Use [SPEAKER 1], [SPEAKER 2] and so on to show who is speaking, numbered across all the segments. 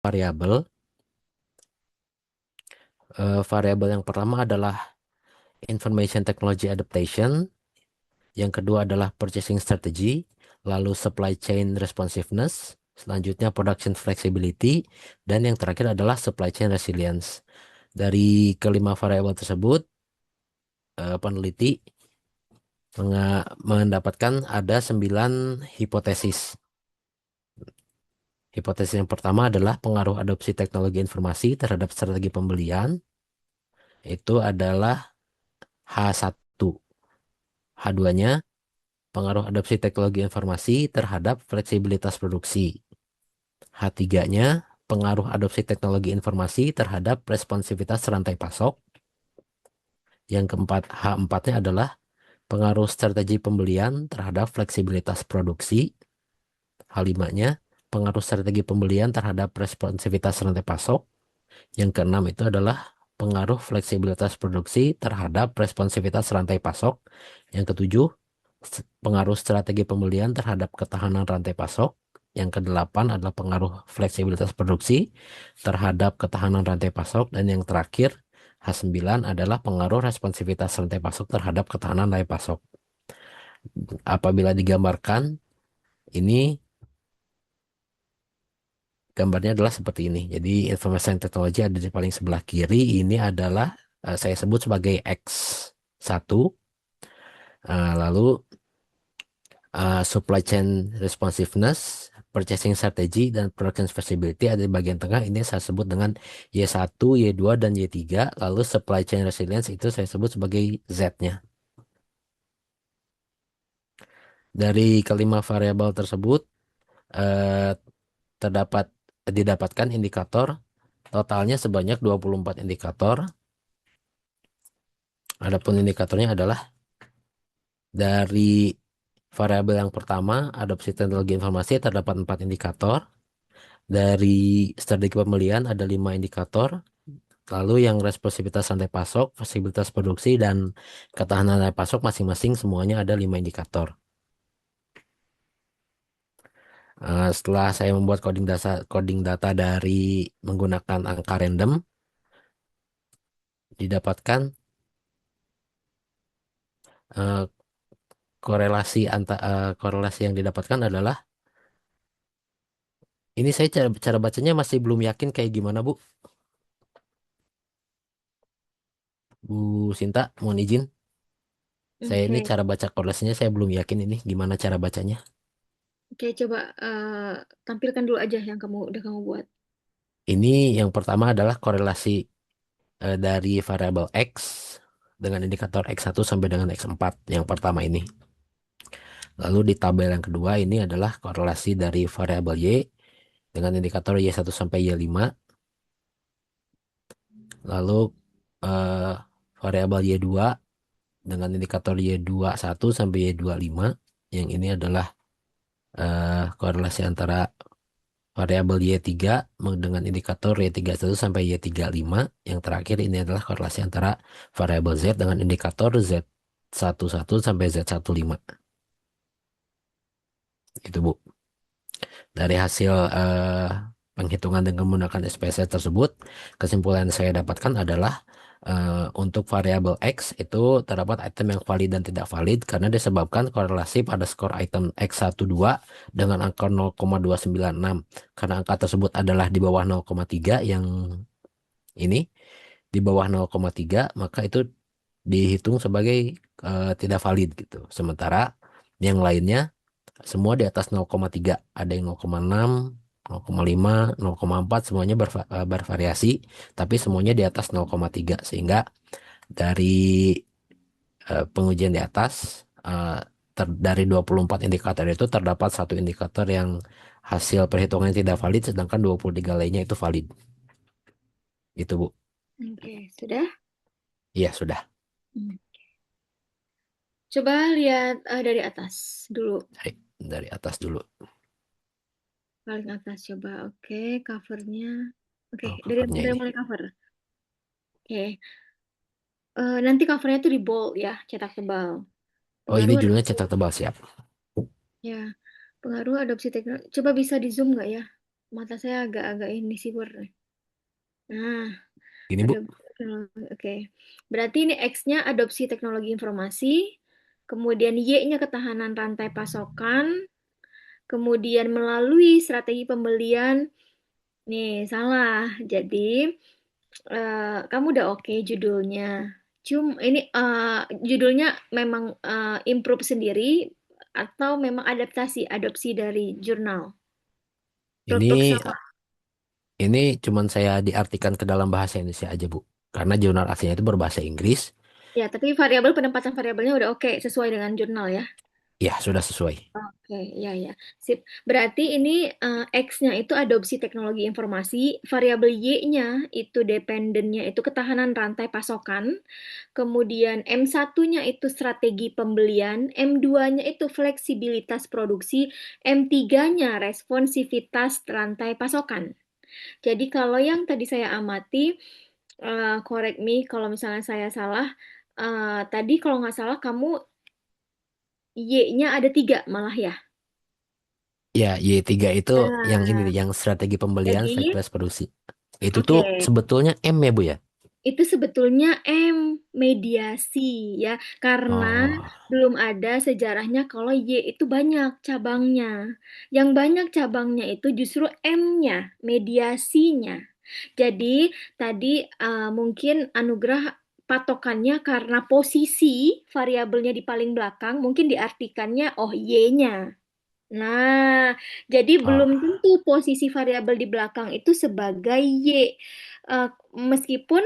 [SPEAKER 1] variabel. Variabel yang pertama adalah Information Technology Adaptation, yang kedua adalah Purchasing Strategy, lalu Supply Chain Responsiveness, selanjutnya Production Flexibility, dan yang terakhir adalah Supply Chain Resilience. Dari kelima variabel tersebut, peneliti mendapatkan ada 9 hipotesis. Hipotesis yang pertama adalah pengaruh adopsi teknologi informasi terhadap strategi pembelian. Itu adalah H1. H2-nya, pengaruh adopsi teknologi informasi terhadap fleksibilitas produksi. H3-nya, pengaruh adopsi teknologi informasi terhadap responsivitas rantai pasok. Yang keempat, H4-nya adalah pengaruh strategi pembelian terhadap fleksibilitas produksi. H5-nya, pengaruh strategi pembelian terhadap responsivitas rantai pasok. Yang keenam itu adalah pengaruh fleksibilitas produksi terhadap responsivitas rantai pasok. Yang ketujuh, pengaruh strategi pembelian terhadap ketahanan rantai pasok. Yang kedelapan adalah pengaruh fleksibilitas produksi terhadap ketahanan rantai pasok. Dan yang terakhir, H9 adalah pengaruh responsivitas rantai pasok terhadap ketahanan rantai pasok. Apabila digambarkan, ini gambarnya adalah seperti ini. Jadi information technology ada di paling sebelah kiri. Ini adalah saya sebut sebagai X1. Lalu supply chain responsiveness, purchasing strategy, dan production flexibility ada di bagian tengah. Ini saya sebut dengan Y1, Y2, dan Y3. Lalu supply chain resilience itu saya sebut sebagai Z-nya. Dari kelima variabel tersebut eh, terdapat didapatkan indikator totalnya sebanyak 24 indikator. Adapun indikatornya adalah dari variabel yang pertama, adopsi teknologi informasi, terdapat 4 indikator. Dari strategi pembelian ada 5 indikator. Lalu yang responsivitas rantai pasok, fleksibilitas produksi, dan ketahanan rantai pasok masing-masing semuanya ada 5 indikator. Setelah saya membuat coding data dari menggunakan angka random, didapatkan eh, korelasi yang didapatkan adalah ini. Saya cara bacanya masih belum yakin kayak gimana, Bu. Bu Sinta, mohon izin. Saya ini
[SPEAKER 2] Oke,
[SPEAKER 1] cara baca korelasinya saya belum yakin ini gimana cara bacanya.
[SPEAKER 2] oke, coba tampilkan dulu aja yang udah kamu buat.
[SPEAKER 1] Ini yang pertama adalah korelasi dari variabel X dengan indikator X1 sampai dengan X4 yang pertama ini. Lalu di tabel yang kedua ini adalah korelasi dari variabel Y dengan indikator Y1 sampai Y5. Lalu eh, variabel Y2 dengan indikator Y21 sampai Y25. Yang ini adalah korelasi antara variabel Y3 dengan indikator Y31 sampai Y35. Yang terakhir ini adalah korelasi antara variabel Z dengan indikator Z11 sampai Z15. Itu, Bu. Dari hasil penghitungan dengan menggunakan SPSS tersebut, kesimpulan yang saya dapatkan adalah untuk variabel X itu terdapat item yang valid dan tidak valid karena disebabkan korelasi pada skor item X12 dengan angka 0,296. Karena angka tersebut adalah di bawah 0,3, yang ini di bawah 0,3, maka itu dihitung sebagai tidak valid gitu. Sementara yang lainnya semua di atas 0,3, ada yang 0,6, 0,5, 0,4, semuanya bervariasi, tapi semuanya di atas 0,3. Sehingga dari pengujian di atas, dari 24 indikator itu terdapat satu indikator yang hasil perhitungannya tidak valid, sedangkan 23 lainnya itu valid. Itu, Bu.
[SPEAKER 2] Oke, sudah?
[SPEAKER 1] Iya, sudah.
[SPEAKER 2] Hmm. Coba lihat dari atas dulu.
[SPEAKER 1] Baik, dari atas dulu.
[SPEAKER 2] Paling atas coba. Oke, covernya. Oke,
[SPEAKER 1] Oh,
[SPEAKER 2] dari
[SPEAKER 1] covernya
[SPEAKER 2] dari
[SPEAKER 1] ini.
[SPEAKER 2] mulai cover. Oke. Nanti covernya tuh di bold ya, cetak tebal.
[SPEAKER 1] Oh, ini
[SPEAKER 2] Pengaruh
[SPEAKER 1] judulnya
[SPEAKER 2] adopsi
[SPEAKER 1] cetak tebal, siap.
[SPEAKER 2] ya, pengaruh adopsi teknologi. Coba bisa di zoom nggak ya? Mata saya agak-agak ini sih, Bur. Nah,
[SPEAKER 1] Ini
[SPEAKER 2] ada
[SPEAKER 1] Bu.
[SPEAKER 2] oke. Berarti ini X-nya adopsi teknologi informasi, kemudian Y-nya ketahanan rantai pasokan, kemudian melalui strategi pembelian. Nih, salah. Jadi, kamu udah oke judulnya. Ini judulnya memang improve sendiri atau memang adopsi dari jurnal. Plek-plek
[SPEAKER 1] Ini
[SPEAKER 2] sama.
[SPEAKER 1] ini cuman saya diartikan ke dalam bahasa Indonesia aja Bu. Karena jurnal aslinya itu berbahasa Inggris.
[SPEAKER 2] Ya, tapi variabel penempatan variabelnya udah oke sesuai dengan jurnal ya.
[SPEAKER 1] Ya, sudah sesuai.
[SPEAKER 2] Oke, ya ya. Sip. Berarti ini X-nya itu adopsi teknologi informasi, variabel Y-nya itu dependennya itu ketahanan rantai pasokan, kemudian M1-nya itu strategi pembelian, M2-nya itu fleksibilitas produksi, M3-nya responsivitas rantai pasokan. Jadi kalau yang tadi saya amati, correct me kalau misalnya saya salah, tadi kalau nggak salah kamu Y-nya ada tiga malah ya.
[SPEAKER 1] Ya, Y3 itu yang ini
[SPEAKER 2] Nah,
[SPEAKER 1] nih, yang strategi pembelian,
[SPEAKER 2] jadi,
[SPEAKER 1] fleksibilitas produksi. Itu tuh
[SPEAKER 2] oke,
[SPEAKER 1] sebetulnya M ya Bu ya?
[SPEAKER 2] itu sebetulnya mediasi ya, karena
[SPEAKER 1] Oh,
[SPEAKER 2] belum ada sejarahnya kalau Y itu banyak cabangnya. Yang banyak cabangnya itu justru M-nya, mediasinya. Jadi tadi mungkin Anugrah patokannya karena posisi variabelnya di paling belakang, mungkin diartikannya oh Y-nya. Nah, jadi belum
[SPEAKER 1] oh,
[SPEAKER 2] tentu posisi variabel di belakang itu sebagai Y. Meskipun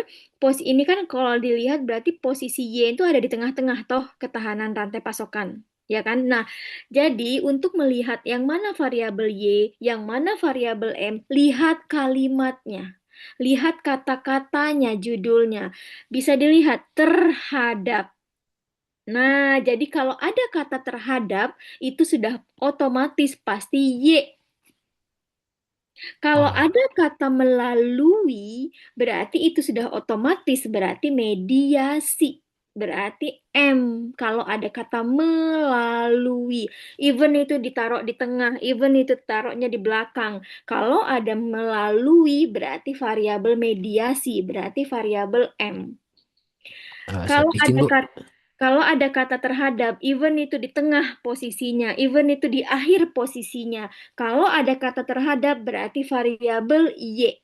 [SPEAKER 2] ini kan kalau dilihat berarti posisi Y itu ada di tengah-tengah toh ketahanan rantai pasokan. Ya kan? Nah, jadi untuk melihat yang mana variabel Y, yang mana variabel M, lihat kalimatnya. Lihat kata-katanya, judulnya. Bisa dilihat terhadap. Nah, jadi kalau ada kata terhadap, itu sudah otomatis pasti Y. Kalau
[SPEAKER 1] oh,
[SPEAKER 2] ada kata melalui, berarti itu sudah otomatis, berarti mediasi. Berarti M. Kalau ada kata melalui, even itu ditaruh di tengah, even itu taruhnya di belakang. Kalau ada melalui, berarti variabel mediasi, berarti variabel M.
[SPEAKER 1] siap.
[SPEAKER 2] Kalau
[SPEAKER 1] Izin
[SPEAKER 2] ada
[SPEAKER 1] Bu.
[SPEAKER 2] kata kalau ada kata terhadap, even itu di tengah posisinya, even itu di akhir posisinya. Kalau ada kata terhadap berarti variabel Y.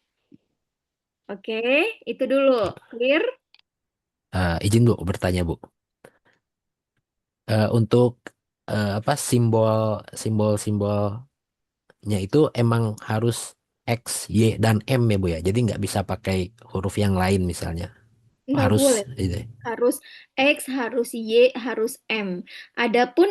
[SPEAKER 2] Oke, itu dulu. Clear?
[SPEAKER 1] Izin Bu bertanya Bu. Untuk apa simbol-simbolnya itu emang harus X, Y, dan M ya Bu ya. Jadi nggak bisa pakai huruf yang lain misalnya.
[SPEAKER 2] Nggak
[SPEAKER 1] Harus
[SPEAKER 2] boleh.
[SPEAKER 1] gitu.
[SPEAKER 2] Harus X, harus Y, harus M. Adapun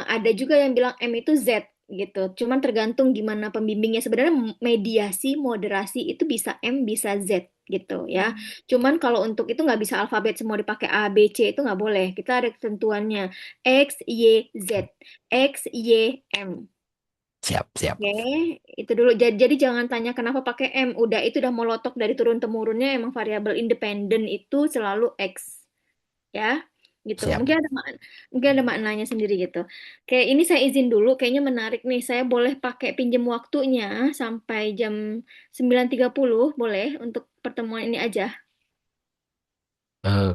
[SPEAKER 2] ada juga yang bilang M itu Z gitu. Cuman tergantung gimana pembimbingnya. Sebenarnya mediasi, moderasi itu bisa M, bisa Z gitu ya. Cuman kalau untuk itu nggak bisa alfabet semua dipakai A, B, C itu nggak boleh. Kita ada ketentuannya X, Y, Z, X, Y, M.
[SPEAKER 1] Siap, siap.
[SPEAKER 2] Oke, itu dulu. Jadi jangan tanya kenapa pakai M. Udah itu udah molotok dari turun temurunnya emang variabel independen itu selalu X ya gitu
[SPEAKER 1] Siap.
[SPEAKER 2] mungkin ada maknanya sendiri gitu. Kayak ini saya izin dulu kayaknya menarik nih, saya boleh pakai pinjam waktunya sampai jam 9.30 boleh untuk pertemuan ini aja.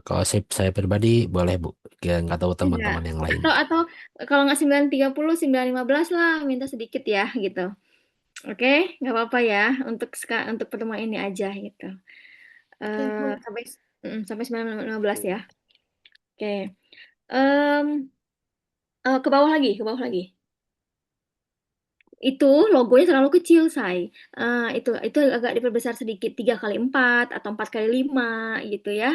[SPEAKER 1] Kalau saya pribadi boleh Bu. Nggak tahu
[SPEAKER 2] Enggak,
[SPEAKER 1] teman-teman yang lain.
[SPEAKER 2] atau kalau nggak 9.30 9.15 lah, minta sedikit ya gitu. Oke, nggak apa-apa ya untuk untuk pertemuan ini aja gitu.
[SPEAKER 1] Oke, Bu.
[SPEAKER 2] Sampai 9.15 ya. Oke. Em, ke bawah lagi. Itu logonya terlalu kecil, say. Itu agak diperbesar sedikit 3x4 atau 4x5 gitu ya.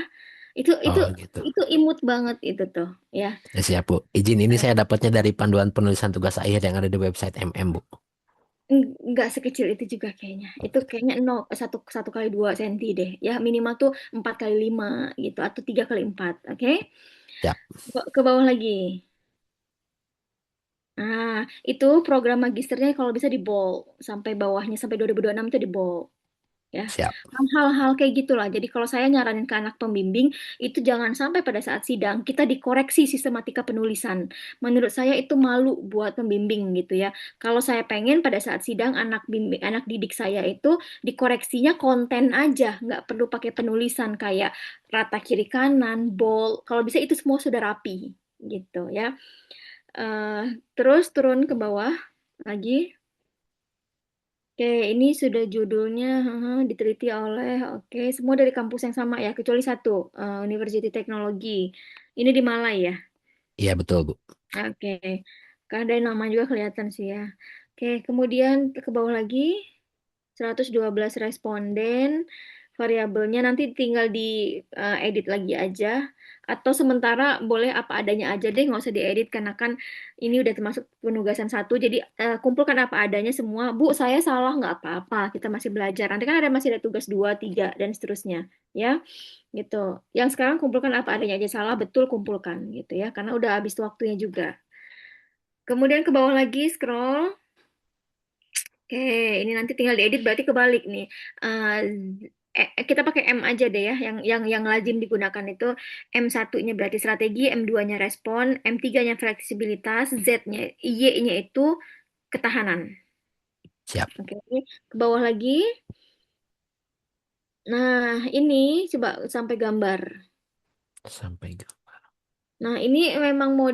[SPEAKER 2] Itu itu
[SPEAKER 1] Oh gitu.
[SPEAKER 2] itu imut banget itu tuh ya.
[SPEAKER 1] Ya, siap Bu. Izin ini saya dapatnya dari panduan penulisan tugas akhir yang ada di website MM Bu.
[SPEAKER 2] Nggak sekecil itu juga kayaknya. Itu kayaknya 1 1 x 2 senti deh. Ya minimal tuh 4x5 gitu atau 3x4. Oke?
[SPEAKER 1] Siap,
[SPEAKER 2] Ke bawah lagi. Nah, itu program magisternya kalau bisa di bold sampai bawahnya sampai 2026 itu di bold ya.
[SPEAKER 1] Siap.
[SPEAKER 2] Hal-hal kayak gitulah. Jadi kalau saya nyaranin ke anak pembimbing itu jangan sampai pada saat sidang kita dikoreksi sistematika penulisan. Menurut saya itu malu buat pembimbing gitu ya. Kalau saya pengen pada saat sidang anak didik saya itu dikoreksinya konten aja, nggak perlu pakai penulisan kayak rata kiri kanan, bold. Kalau bisa itu semua sudah rapi gitu ya. Eh, Terus turun ke bawah lagi. Oke, ini sudah judulnya diteliti oleh, oke, semua dari kampus yang sama ya, kecuali satu, University Teknologi. Ini di Malai ya.
[SPEAKER 1] Iya betul, Bu.
[SPEAKER 2] Oke, karena dari nama juga kelihatan sih ya. Oke, kemudian ke bawah lagi, 112 responden, variabelnya nanti tinggal di edit lagi aja, atau sementara boleh apa adanya aja deh, nggak usah diedit karena kan ini udah termasuk penugasan satu, jadi kumpulkan apa adanya semua. Bu, saya salah nggak apa-apa, kita masih belajar. Nanti kan masih ada tugas 2, 3, dan seterusnya, ya, gitu. Yang sekarang kumpulkan apa adanya aja, salah betul kumpulkan, gitu ya, karena udah habis waktunya juga. Kemudian ke bawah lagi, scroll. Oke, ini nanti tinggal diedit berarti kebalik nih. Kita pakai M aja deh ya, yang lazim digunakan itu M1-nya berarti strategi, M2-nya respon, M3-nya fleksibilitas, Z-nya, Y-nya itu ketahanan.
[SPEAKER 1] Siap.
[SPEAKER 2] Oke, ke bawah lagi. Nah, ini coba sampai gambar.
[SPEAKER 1] Sampai ke
[SPEAKER 2] Nah, ini memang mau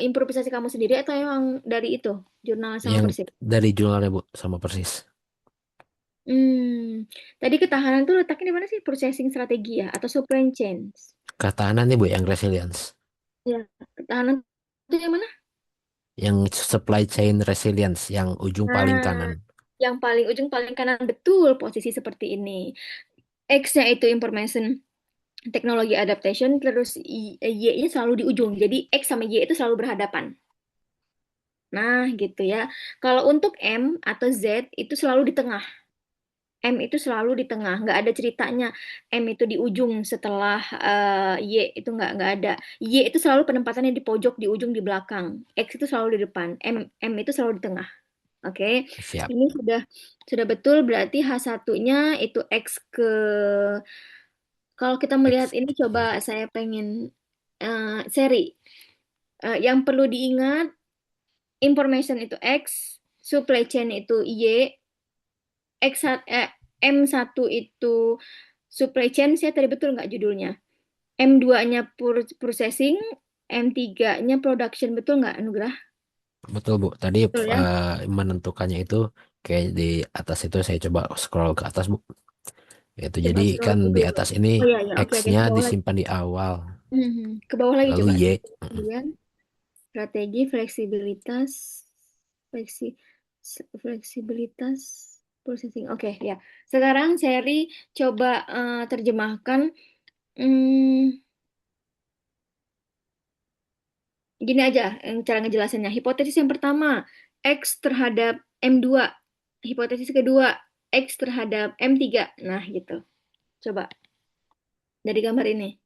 [SPEAKER 2] improvisasi kamu sendiri atau memang dari itu, jurnal sama
[SPEAKER 1] yang
[SPEAKER 2] Persib?
[SPEAKER 1] dari jurnalnya, Bu, sama persis.
[SPEAKER 2] Tadi ketahanan tuh letaknya di mana sih? Processing strategi ya atau supply chain?
[SPEAKER 1] Ketahanan nih, Bu, yang resilience.
[SPEAKER 2] Ya, ketahanan itu yang mana?
[SPEAKER 1] Yang supply chain resilience, yang ujung paling
[SPEAKER 2] Nah,
[SPEAKER 1] kanan.
[SPEAKER 2] yang paling ujung paling kanan betul posisi seperti ini. X-nya itu information technology adaptation, terus Y-nya selalu di ujung. Jadi X sama Y itu selalu berhadapan. Nah, gitu ya. Kalau untuk M atau Z itu selalu di tengah. M itu selalu di tengah, nggak ada ceritanya. M itu di ujung setelah Y itu nggak ada. Y itu selalu penempatannya di pojok, di ujung, di belakang. X itu selalu di depan. M itu selalu di tengah. Oke,
[SPEAKER 1] Siap.
[SPEAKER 2] ini sudah betul. Berarti H1-nya itu X ke. Kalau kita melihat
[SPEAKER 1] X.
[SPEAKER 2] ini, coba saya pengen seri. Yang perlu diingat, information itu X, supply chain itu Y, M1 itu supply chain, saya tadi betul nggak judulnya? M2-nya processing, M3-nya production, betul nggak, Anugrah?
[SPEAKER 1] Betul, Bu. Tadi
[SPEAKER 2] Betul ya?
[SPEAKER 1] menentukannya itu kayak di atas itu saya coba scroll ke atas, Bu. Itu
[SPEAKER 2] Coba
[SPEAKER 1] jadi
[SPEAKER 2] scroll
[SPEAKER 1] kan di
[SPEAKER 2] dulu.
[SPEAKER 1] atas ini
[SPEAKER 2] Oh iya, ya, oke, oke,
[SPEAKER 1] X-nya
[SPEAKER 2] ke bawah lagi.
[SPEAKER 1] disimpan di awal.
[SPEAKER 2] Ke bawah lagi
[SPEAKER 1] Lalu
[SPEAKER 2] coba.
[SPEAKER 1] Y.
[SPEAKER 2] Kemudian strategi, fleksibilitas, fleksi, fleksibilitas, processing. Oke, ya. Sekarang Seri coba terjemahkan. Hmm, Gini aja cara ngejelasinnya. Hipotesis yang pertama, X terhadap M2. Hipotesis kedua, X terhadap M3. Nah, gitu. Coba dari gambar ini.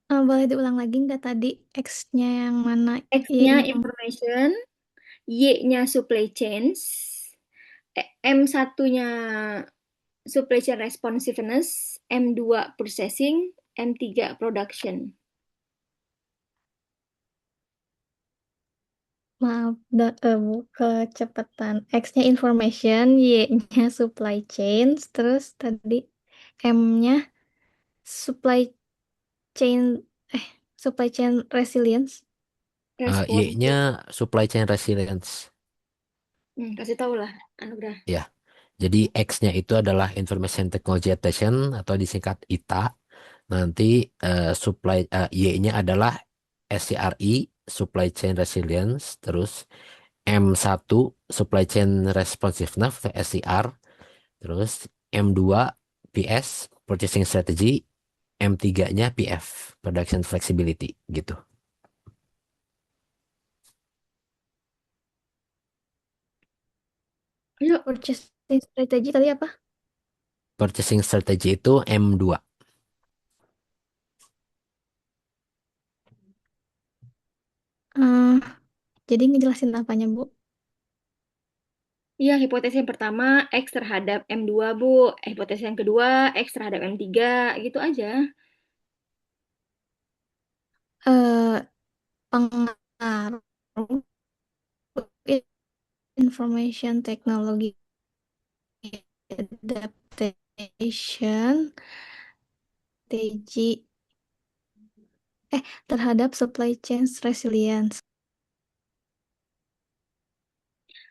[SPEAKER 3] Boleh diulang lagi nggak tadi X-nya yang mana,
[SPEAKER 2] X-nya
[SPEAKER 3] Y-nya yang
[SPEAKER 2] information, Y-nya supply chains, M1-nya supply chain responsiveness, M2 processing, M3 production.
[SPEAKER 3] maaf, kecepatan. X-nya information, Y-nya supply chains, terus tadi M-nya supply chain, eh, supply chain resilience.
[SPEAKER 2] Respon.
[SPEAKER 1] Y-nya supply chain resilience.
[SPEAKER 2] Kasih tahu lah, Anugrah.
[SPEAKER 1] Ya. Jadi X-nya itu adalah Information Technology Adaptation atau disingkat ITA. Nanti Y-nya adalah SCRI, Supply Chain Resilience. Terus M1 Supply Chain Responsiveness atau SCR. Terus M2 PS, Purchasing Strategy. M3-nya PF, Production Flexibility gitu.
[SPEAKER 2] Ayo,
[SPEAKER 3] Purchasing strategy tadi apa?
[SPEAKER 1] Purchasing Strategy itu M2.
[SPEAKER 3] Eh, jadi ngejelasin apanya, Bu?
[SPEAKER 2] Iya, hipotesis yang pertama X terhadap M2, Bu. Hipotesis yang kedua X terhadap M3, gitu aja.
[SPEAKER 3] Eh, Pengaruh information technology adaptation TG terhadap supply chain resilience.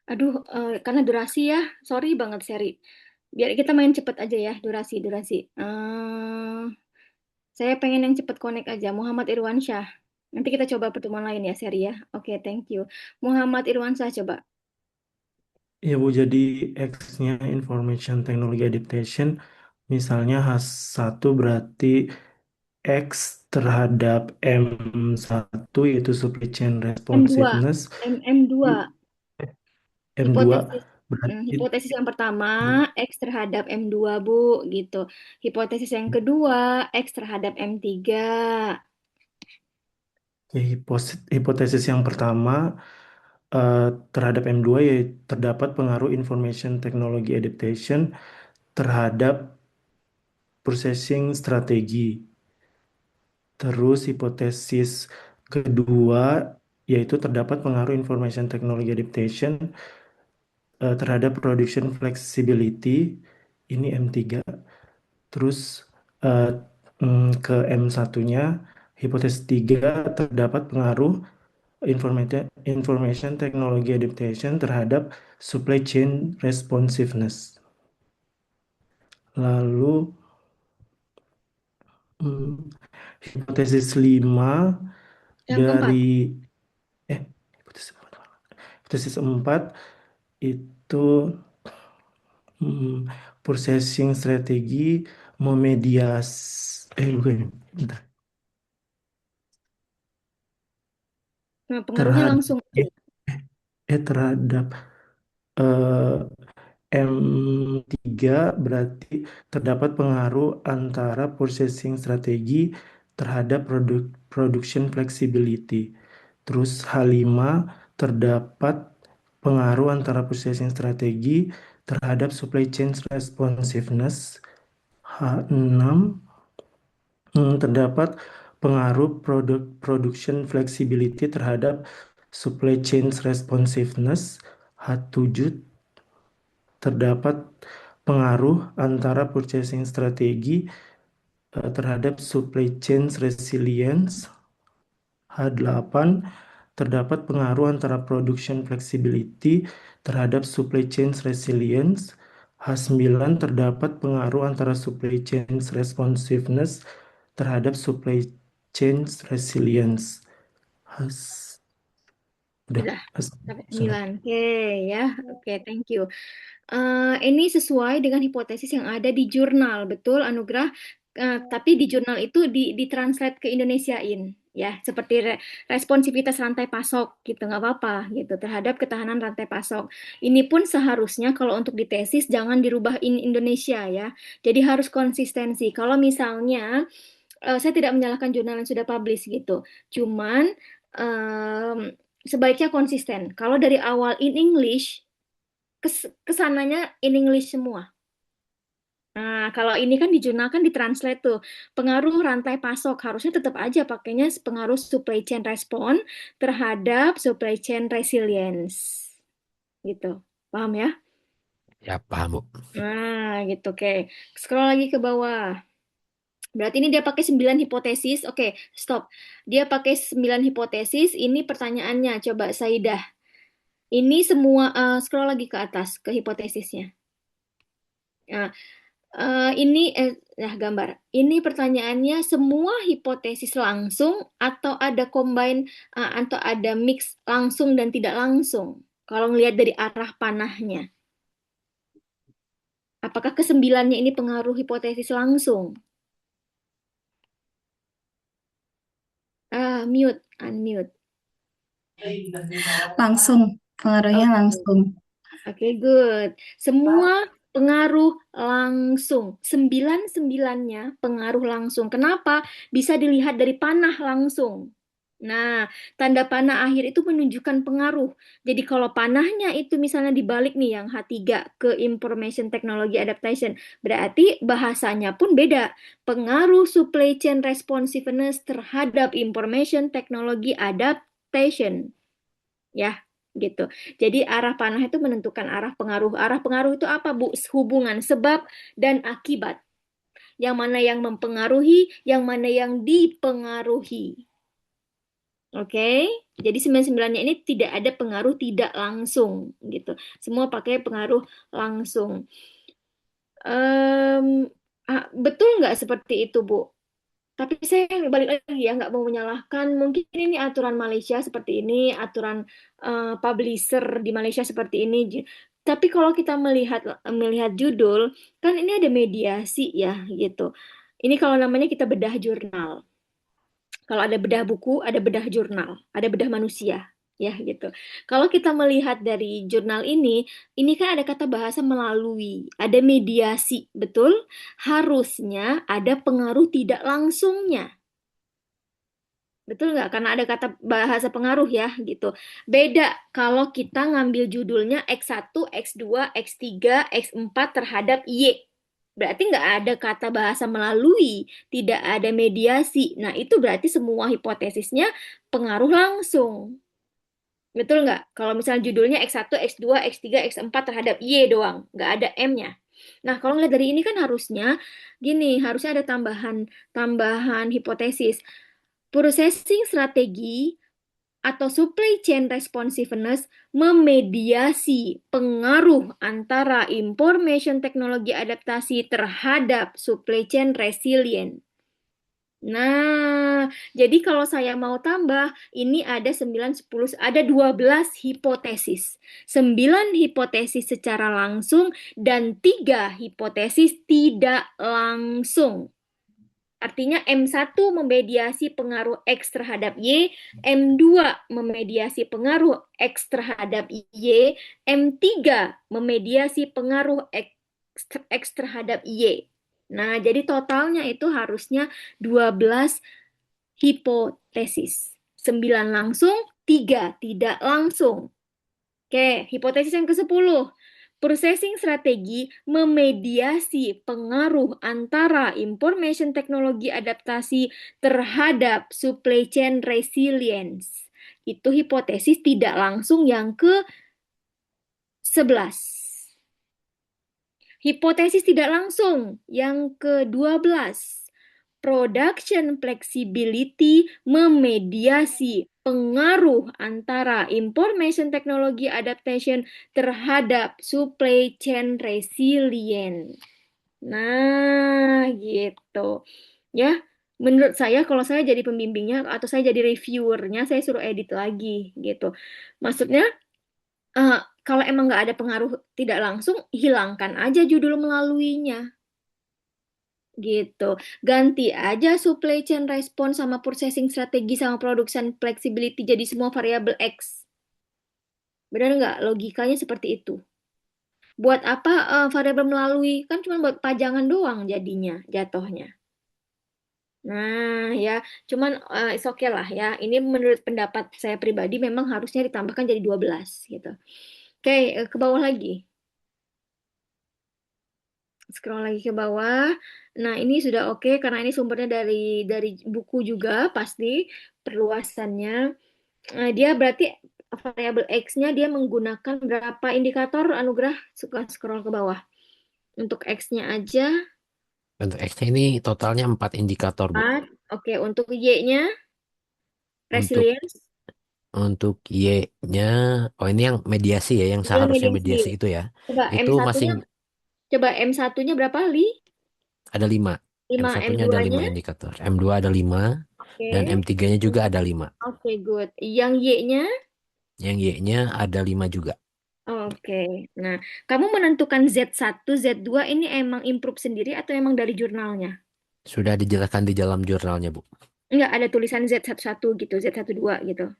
[SPEAKER 2] Aduh, karena durasi ya. Sorry banget, Seri. Biar kita main cepet aja ya, durasi. Saya pengen yang cepet connect aja. Muhammad Irwansyah. Nanti kita coba pertemuan lain ya, Seri ya. Oke, thank you. Muhammad Irwansyah coba.
[SPEAKER 4] Ya Bu, jadi X-nya Information Technology Adaptation, misalnya H1 berarti X terhadap M1 yaitu Supply Chain
[SPEAKER 2] M2.
[SPEAKER 4] Responsiveness,
[SPEAKER 2] M2.
[SPEAKER 4] I- M2
[SPEAKER 2] Hipotesis
[SPEAKER 4] berarti
[SPEAKER 2] hipotesis yang pertama X terhadap M2, Bu, gitu. Hipotesis yang kedua X terhadap M3.
[SPEAKER 4] ya, hipotesis yang pertama terhadap M2 yaitu terdapat pengaruh Information Technology Adaptation terhadap processing strategi. Terus hipotesis kedua yaitu terdapat pengaruh information technology adaptation terhadap production flexibility, ini M3. Terus eh, ke M1-nya, hipotesis 3 terdapat pengaruh information technology adaptation terhadap supply chain responsiveness. Lalu mm, hipotesis 5
[SPEAKER 2] Yang keempat.
[SPEAKER 4] dari hipotesis 4. Hipotesis 4 itu Hmm, processing strategi memedias bukan bentar.
[SPEAKER 2] Nah, pengaruhnya
[SPEAKER 4] terhadap
[SPEAKER 2] langsung, Bu.
[SPEAKER 4] terhadap eh, M3 berarti terdapat pengaruh antara processing strategi terhadap production flexibility. Terus H5 terdapat pengaruh antara processing strategi terhadap supply chain responsiveness. H6 terdapat pengaruh production flexibility terhadap supply chain responsiveness. H7 terdapat pengaruh antara purchasing strategi terhadap supply chain resilience. H8 terdapat pengaruh antara production flexibility terhadap supply chain resilience. H9 terdapat pengaruh antara supply chain responsiveness terhadap supply chain resilience. Has, udah,
[SPEAKER 2] Sudah sampai
[SPEAKER 4] sudah.
[SPEAKER 2] 9. Oke, ya. Oke, thank you. Ini sesuai dengan hipotesis yang ada di jurnal, betul, Anugrah? Tapi di jurnal itu ditranslate ke Indonesiain, ya, seperti responsivitas rantai pasok, gitu, nggak apa-apa, gitu, terhadap ketahanan rantai pasok. Ini pun seharusnya kalau untuk di tesis jangan dirubah in Indonesia, ya. Jadi harus konsistensi. Kalau misalnya saya tidak menyalahkan jurnal yang sudah publish gitu, cuman em, sebaiknya konsisten. Kalau dari awal in English kesananya in English semua. Nah, kalau ini kan di jurnal kan ditranslate tuh. Pengaruh rantai pasok harusnya tetap aja pakainya pengaruh supply chain response terhadap supply chain resilience. Gitu. Paham ya?
[SPEAKER 1] Ya, paham, Bu.
[SPEAKER 2] Nah, gitu. Oke. Scroll lagi ke bawah. Berarti ini dia pakai 9 hipotesis. Oke, stop. Dia pakai 9 hipotesis. Ini pertanyaannya. Coba Saidah. Ini semua scroll lagi ke atas ke hipotesisnya. Nah, gambar. Ini pertanyaannya semua hipotesis langsung atau ada combine atau ada mix langsung dan tidak langsung. Kalau ngelihat dari arah panahnya, apakah kesembilannya ini pengaruh hipotesis langsung? Mute, unmute.
[SPEAKER 5] Langsung, pengaruhnya
[SPEAKER 2] Oke,
[SPEAKER 5] langsung.
[SPEAKER 2] Oke, good. Semua pengaruh langsung. Sembilan-sembilannya pengaruh langsung. Kenapa? Bisa dilihat dari panah langsung. Nah, tanda panah akhir itu menunjukkan pengaruh. Jadi kalau panahnya itu misalnya dibalik nih yang H3 ke Information Technology Adaptation, berarti bahasanya pun beda. Pengaruh supply chain responsiveness terhadap Information Technology Adaptation. Ya, gitu. Jadi arah panah itu menentukan arah pengaruh. Arah pengaruh itu apa, Bu? Hubungan sebab dan akibat. Yang mana yang mempengaruhi, yang mana yang dipengaruhi. Oke, jadi 99-nya ini tidak ada pengaruh tidak langsung gitu. Semua pakai pengaruh langsung. Betul nggak seperti itu, Bu? Tapi saya balik lagi ya, nggak mau menyalahkan. Mungkin ini aturan Malaysia seperti ini, aturan publisher di Malaysia seperti ini. Tapi kalau kita melihat melihat judul, kan ini ada mediasi ya gitu. Ini kalau namanya kita bedah jurnal. Kalau ada bedah buku, ada bedah jurnal, ada bedah manusia, ya gitu. Kalau kita melihat dari jurnal ini kan ada kata bahasa melalui, ada mediasi, betul? Harusnya ada pengaruh tidak langsungnya. Betul nggak? Karena ada kata bahasa pengaruh ya gitu. Beda kalau kita ngambil judulnya X1, X2, X3, X4 terhadap Y. Berarti nggak ada kata bahasa melalui, tidak ada mediasi. Nah, itu berarti semua hipotesisnya pengaruh langsung. Betul nggak? Kalau misalnya judulnya X1, X2, X3, X4 terhadap Y doang, nggak ada M-nya. Nah, kalau ngeliat dari ini kan harusnya gini, harusnya ada tambahan tambahan hipotesis. Processing strategi atau supply chain responsiveness memediasi pengaruh antara information teknologi adaptasi terhadap supply chain resilient. Nah, jadi kalau saya mau tambah, ini ada 9, 10, ada 12 hipotesis. 9 hipotesis secara langsung dan 3 hipotesis tidak langsung. Artinya M1 memediasi pengaruh X terhadap Y, M2 memediasi pengaruh X terhadap Y, M3 memediasi pengaruh X terhadap Y. Nah, jadi totalnya itu harusnya 12 hipotesis. 9 langsung, 3 tidak langsung. Oke, hipotesis yang ke-10. Processing strategi memediasi pengaruh antara information teknologi adaptasi terhadap supply chain resilience. Itu hipotesis tidak langsung yang ke-11. Hipotesis tidak langsung yang ke-12. Production flexibility memediasi pengaruh antara information technology adaptation terhadap supply chain resilient. Nah, gitu. Ya, menurut saya kalau saya jadi pembimbingnya atau saya jadi reviewernya, saya suruh edit lagi gitu. Maksudnya, kalau emang nggak ada pengaruh tidak langsung, hilangkan aja judul melaluinya. Gitu. Ganti aja supply chain response sama processing strategi sama production flexibility jadi semua variabel X. Benar nggak? Logikanya seperti itu. Buat apa variabel melalui? Kan cuma buat pajangan doang jadinya, jatuhnya. Nah, ya, cuman it's okay lah ya. Ini menurut pendapat saya pribadi memang harusnya ditambahkan jadi 12 gitu. Oke, ke bawah lagi. Scroll lagi ke bawah. Nah, ini sudah oke karena ini sumbernya dari buku juga pasti perluasannya. Dia berarti variabel X-nya dia menggunakan berapa indikator Anugrah? Suka scroll ke bawah. Untuk X-nya aja
[SPEAKER 1] Untuk X-nya ini totalnya 4 indikator, Bu.
[SPEAKER 2] 4. Oke, untuk Y-nya
[SPEAKER 1] Untuk
[SPEAKER 2] resilience.
[SPEAKER 1] untuk Y-nya, oh ini yang mediasi ya, yang
[SPEAKER 2] Yang
[SPEAKER 1] seharusnya
[SPEAKER 2] mediasi.
[SPEAKER 1] mediasi itu ya.
[SPEAKER 2] Coba
[SPEAKER 1] Itu masing
[SPEAKER 2] M1-nya, coba M1-nya berapa, Li?
[SPEAKER 1] ada 5.
[SPEAKER 2] 5,
[SPEAKER 1] M1-nya ada 5
[SPEAKER 2] M2-nya?
[SPEAKER 1] indikator. M2 ada 5 dan
[SPEAKER 2] Oke.
[SPEAKER 1] M3-nya juga ada 5.
[SPEAKER 2] Oke, good. Yang Y-nya?
[SPEAKER 1] Yang Y-nya ada 5 juga.
[SPEAKER 2] Oke. Nah, kamu menentukan Z1, Z2 ini emang improve sendiri atau emang dari jurnalnya?
[SPEAKER 1] Sudah dijelaskan di dalam jurnalnya, Bu.
[SPEAKER 2] Enggak ada tulisan Z11 gitu, Z12 gitu.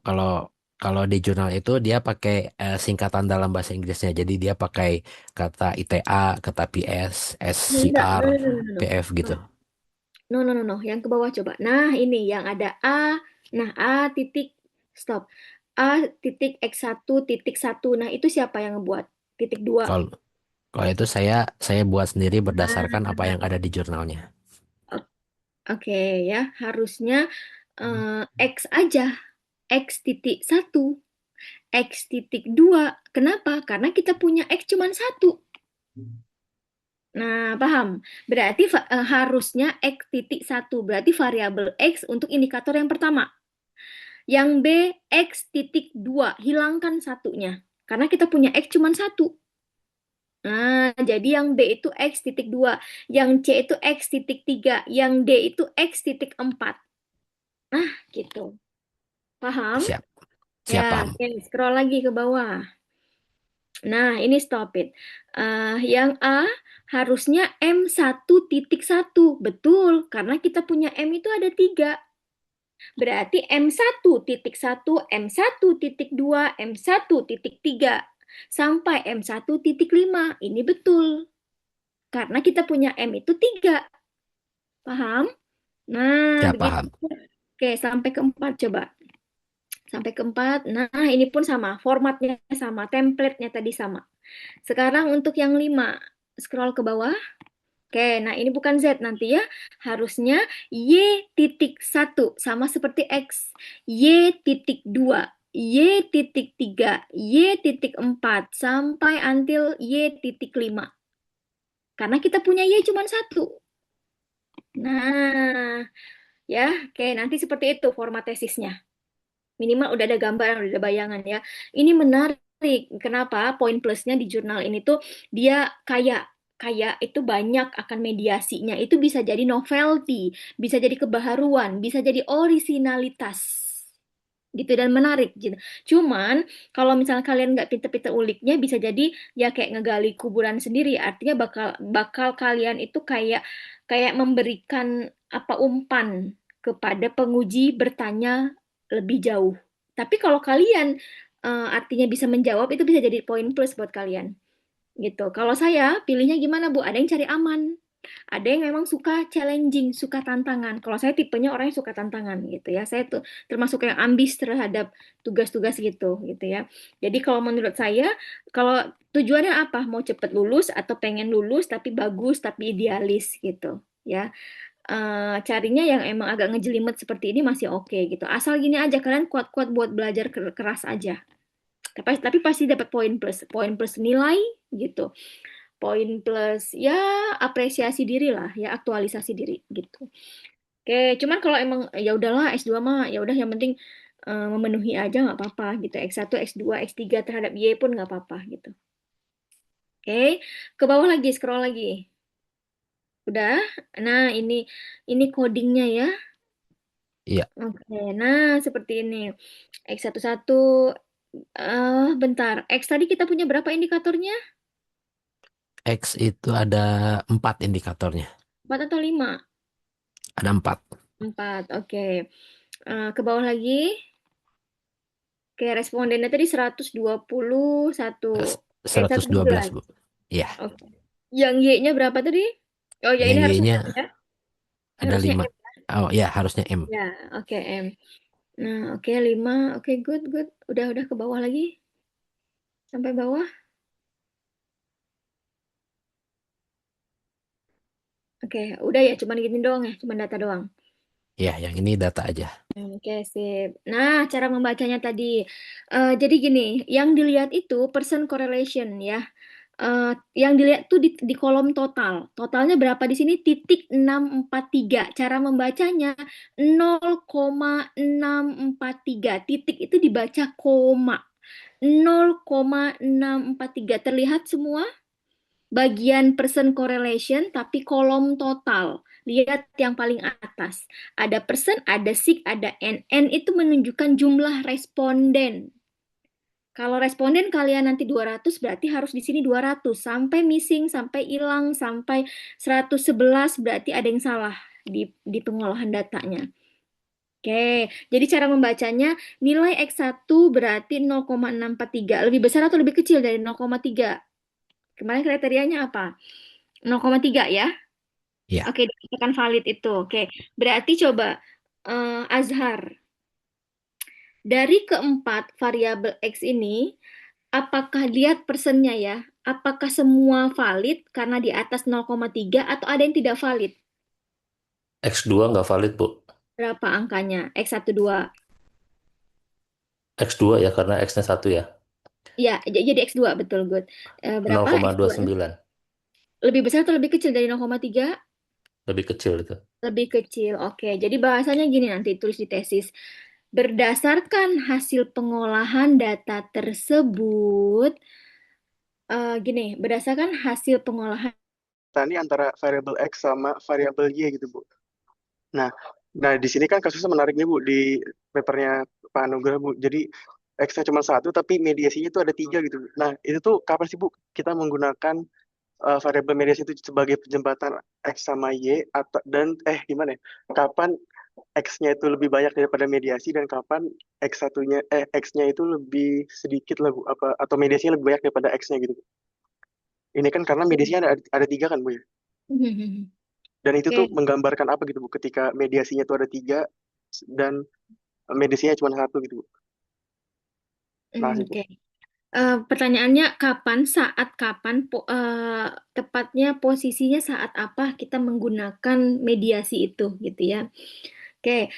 [SPEAKER 1] Kalau kalau di jurnal itu dia pakai singkatan dalam bahasa Inggrisnya. Jadi dia pakai kata ITA, kata PS,
[SPEAKER 2] Enggak,
[SPEAKER 1] SCR,
[SPEAKER 2] no, no, no, no, no.
[SPEAKER 1] PF gitu.
[SPEAKER 2] No, no, no, no. Yang ke bawah coba. Nah, ini yang ada A, Nah, A titik, stop. A titik X1 titik 1. Nah, itu siapa yang ngebuat? Titik 2.
[SPEAKER 1] Kalau kalau itu saya buat sendiri berdasarkan apa
[SPEAKER 2] Nah,
[SPEAKER 1] yang ada di jurnalnya.
[SPEAKER 2] o- oke ya. Harusnya X aja. X titik 1. X titik 2. Kenapa? Karena kita punya X cuma 1. Nah, paham? Berarti harusnya X titik 1. Berarti variabel X untuk indikator yang pertama. Yang B, X titik 2. Hilangkan satunya. Karena kita punya X cuma 1. Nah, jadi yang B itu X titik 2. Yang C itu X titik 3. Yang D itu X titik 4. Nah, gitu. Paham?
[SPEAKER 1] Siap, siap
[SPEAKER 2] Ya,
[SPEAKER 1] paham.
[SPEAKER 2] oke. Scroll lagi ke bawah. Nah, ini stop it. Yang A harusnya M1.1. Betul, karena kita punya M itu ada 3. Berarti M1.1, M1.2, M1.3 sampai M1.5. Ini betul. Karena kita punya M itu 3. Paham? Nah,
[SPEAKER 1] Siap
[SPEAKER 2] begitu.
[SPEAKER 1] paham.
[SPEAKER 2] Oke, sampai keempat coba. Sampai keempat. Nah, ini pun sama. Formatnya sama. Template-nya tadi sama. Sekarang untuk yang 5. Scroll ke bawah. Oke, nah ini bukan Z nanti ya. Harusnya Y titik 1 sama seperti X. Y titik 2, Y titik 3, Y titik 4 sampai until Y titik 5. Karena kita punya Y cuma 1. Nah, ya, oke, nanti seperti itu format tesisnya. Minimal udah ada gambaran, udah ada bayangan ya. Ini menarik. Kenapa? Poin plusnya di jurnal ini tuh dia kayak kayak itu banyak akan mediasinya. Itu bisa jadi novelty, bisa jadi kebaharuan, bisa jadi orisinalitas gitu dan menarik gitu. Cuman kalau misalnya kalian nggak pinter-pinter uliknya bisa jadi ya kayak ngegali kuburan sendiri. Artinya bakal bakal kalian itu kayak kayak memberikan apa umpan kepada penguji bertanya lebih jauh. Tapi kalau kalian artinya bisa menjawab itu bisa jadi poin plus buat kalian gitu. Kalau saya pilihnya gimana Bu? Ada yang cari aman, ada yang memang suka challenging, suka tantangan. Kalau saya tipenya orang yang suka tantangan gitu ya. Saya tuh termasuk yang ambis terhadap tugas-tugas gitu ya. Jadi kalau menurut saya, kalau tujuannya apa? Mau cepet lulus atau pengen lulus tapi bagus tapi idealis gitu ya. Carinya yang emang agak ngejelimet seperti ini masih oke gitu. Asal gini aja kalian kuat-kuat buat belajar keras aja. Tapi pasti dapat poin plus nilai gitu, poin plus ya apresiasi diri lah ya, aktualisasi diri gitu. Oke, cuman kalau emang ya udahlah S2 mah ya udah yang penting memenuhi aja nggak apa-apa gitu. X1, X2, X3 terhadap Y pun nggak apa-apa gitu. Oke, ke bawah lagi, scroll lagi. Udah. Nah, ini codingnya ya.
[SPEAKER 1] Iya,
[SPEAKER 2] Oke, nah seperti ini. X11 bentar. X tadi kita punya berapa indikatornya?
[SPEAKER 1] X itu ada 4 indikatornya.
[SPEAKER 2] 4 atau 5?
[SPEAKER 1] Ada 4.
[SPEAKER 2] 4, oke. Ke bawah lagi. Oke, respondennya tadi 121.
[SPEAKER 1] Seratus dua belas
[SPEAKER 2] 112.
[SPEAKER 1] Bu. Iya,
[SPEAKER 2] Oke. Yang Y-nya berapa tadi? Oh ya, ini
[SPEAKER 1] yang
[SPEAKER 2] harusnya
[SPEAKER 1] Y-nya
[SPEAKER 2] M ya.
[SPEAKER 1] ada
[SPEAKER 2] Harusnya
[SPEAKER 1] 5.
[SPEAKER 2] M.
[SPEAKER 1] Oh ya, harusnya M.
[SPEAKER 2] Ya, oke M. Nah, oke 5. Oke, good, good. Udah ke bawah lagi. Sampai bawah. Oke, udah ya, cuman gini doang ya, cuman data doang.
[SPEAKER 1] Ya, yang ini data aja.
[SPEAKER 2] Oke, sip. Nah, cara membacanya tadi. Jadi gini, yang dilihat itu person correlation ya. Eh, yang dilihat tuh di kolom total. Totalnya berapa di sini? Titik 643. Cara membacanya 0,643. Titik itu dibaca koma. 0,643. Terlihat semua? Bagian percent correlation tapi kolom total. Lihat yang paling atas. Ada persen, ada sig, ada n. N itu menunjukkan jumlah responden. Kalau responden kalian nanti 200 berarti harus di sini 200. Sampai missing, sampai hilang, sampai 111 berarti ada yang salah di pengolahan datanya. Oke, jadi cara membacanya nilai X1 berarti 0,643. Lebih besar atau lebih kecil dari 0,3? Kemarin kriterianya apa? 0,3 ya.
[SPEAKER 1] Ya,
[SPEAKER 2] Oke, dikatakan valid itu. Oke, berarti coba Azhar. Dari keempat variabel X ini, apakah lihat persennya ya? Apakah semua valid karena di atas 0,3 atau ada yang tidak valid?
[SPEAKER 5] X2 nggak valid, Bu.
[SPEAKER 2] Berapa angkanya? X12.
[SPEAKER 5] X2 ya, karena X-nya 1 ya.
[SPEAKER 2] Ya, jadi X2, betul, good. Berapa X2-nya?
[SPEAKER 5] 0,29.
[SPEAKER 2] Lebih besar atau lebih kecil dari 0,3?
[SPEAKER 5] Lebih kecil itu.
[SPEAKER 2] Lebih kecil, oke. Jadi bahasanya gini nanti tulis di tesis. Berdasarkan hasil pengolahan data tersebut, gini, berdasarkan hasil pengolahan
[SPEAKER 6] Tadi antara variabel X sama variabel Y gitu, Bu. Nah, nah di sini kan kasusnya menarik nih, Bu, di papernya Pak Anugrah, Bu. Jadi X-nya cuma 1, tapi mediasinya itu ada 3 gitu. Nah, itu tuh kapan sih, Bu, kita menggunakan variabel mediasi itu sebagai penjembatan X sama Y, atau gimana ya? Kapan X-nya itu lebih banyak daripada mediasi dan kapan X-nya itu lebih sedikit lah, Bu, atau mediasinya lebih banyak daripada X-nya gitu. Ini kan karena mediasinya ada 3 kan, Bu ya. Dan itu tuh
[SPEAKER 2] Oke,
[SPEAKER 6] menggambarkan apa gitu, Bu, ketika mediasinya itu ada 3 dan mediasinya cuma 1 gitu, Bu. Makasih, Bu.
[SPEAKER 2] oke. Pertanyaannya saat kapan, tepatnya posisinya saat apa kita menggunakan mediasi itu gitu ya. Oke,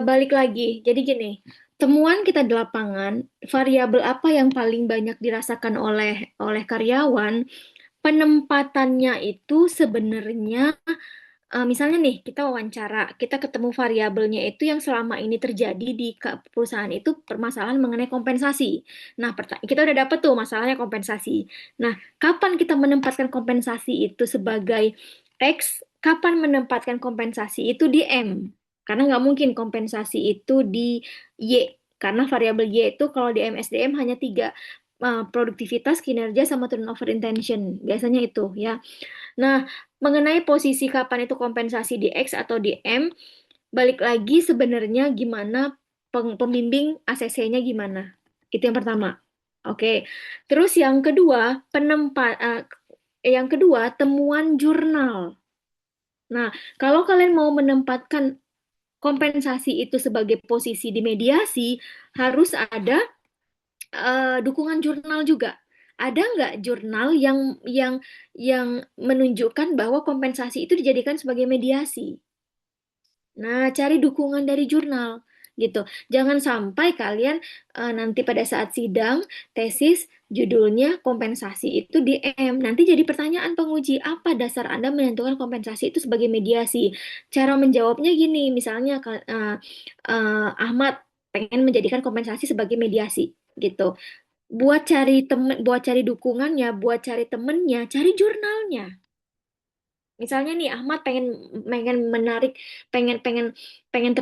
[SPEAKER 2] balik lagi. Jadi gini, temuan kita di lapangan, variabel apa yang paling banyak dirasakan oleh karyawan, penempatannya itu sebenarnya misalnya nih, kita wawancara, kita ketemu variabelnya itu yang selama ini terjadi di perusahaan itu permasalahan mengenai kompensasi. Nah, kita udah dapet tuh masalahnya kompensasi. Nah, kapan kita menempatkan kompensasi itu sebagai X, kapan menempatkan kompensasi itu di M? Karena nggak mungkin kompensasi itu di Y, karena variabel Y itu kalau di MSDM hanya tiga, produktivitas, kinerja, sama turnover intention. Biasanya itu ya. Nah, mengenai posisi kapan itu kompensasi di X atau di M, balik lagi sebenarnya gimana pembimbing ACC-nya gimana. Itu yang pertama. Oke. Terus yang kedua, temuan jurnal. Nah, kalau kalian mau menempatkan kompensasi itu sebagai posisi di mediasi, harus ada dukungan jurnal juga. Ada nggak jurnal yang yang menunjukkan bahwa kompensasi itu dijadikan sebagai mediasi? Nah, cari dukungan dari jurnal gitu. Jangan sampai kalian nanti pada saat sidang tesis judulnya kompensasi itu di M. Nanti jadi pertanyaan penguji, apa dasar Anda menentukan kompensasi itu sebagai mediasi? Cara menjawabnya gini, misalnya Ahmad pengen menjadikan kompensasi sebagai mediasi gitu. Buat cari dukungannya, buat cari temennya, cari jurnalnya. Misalnya nih Ahmad pengen pengen menarik pengen pengen pengen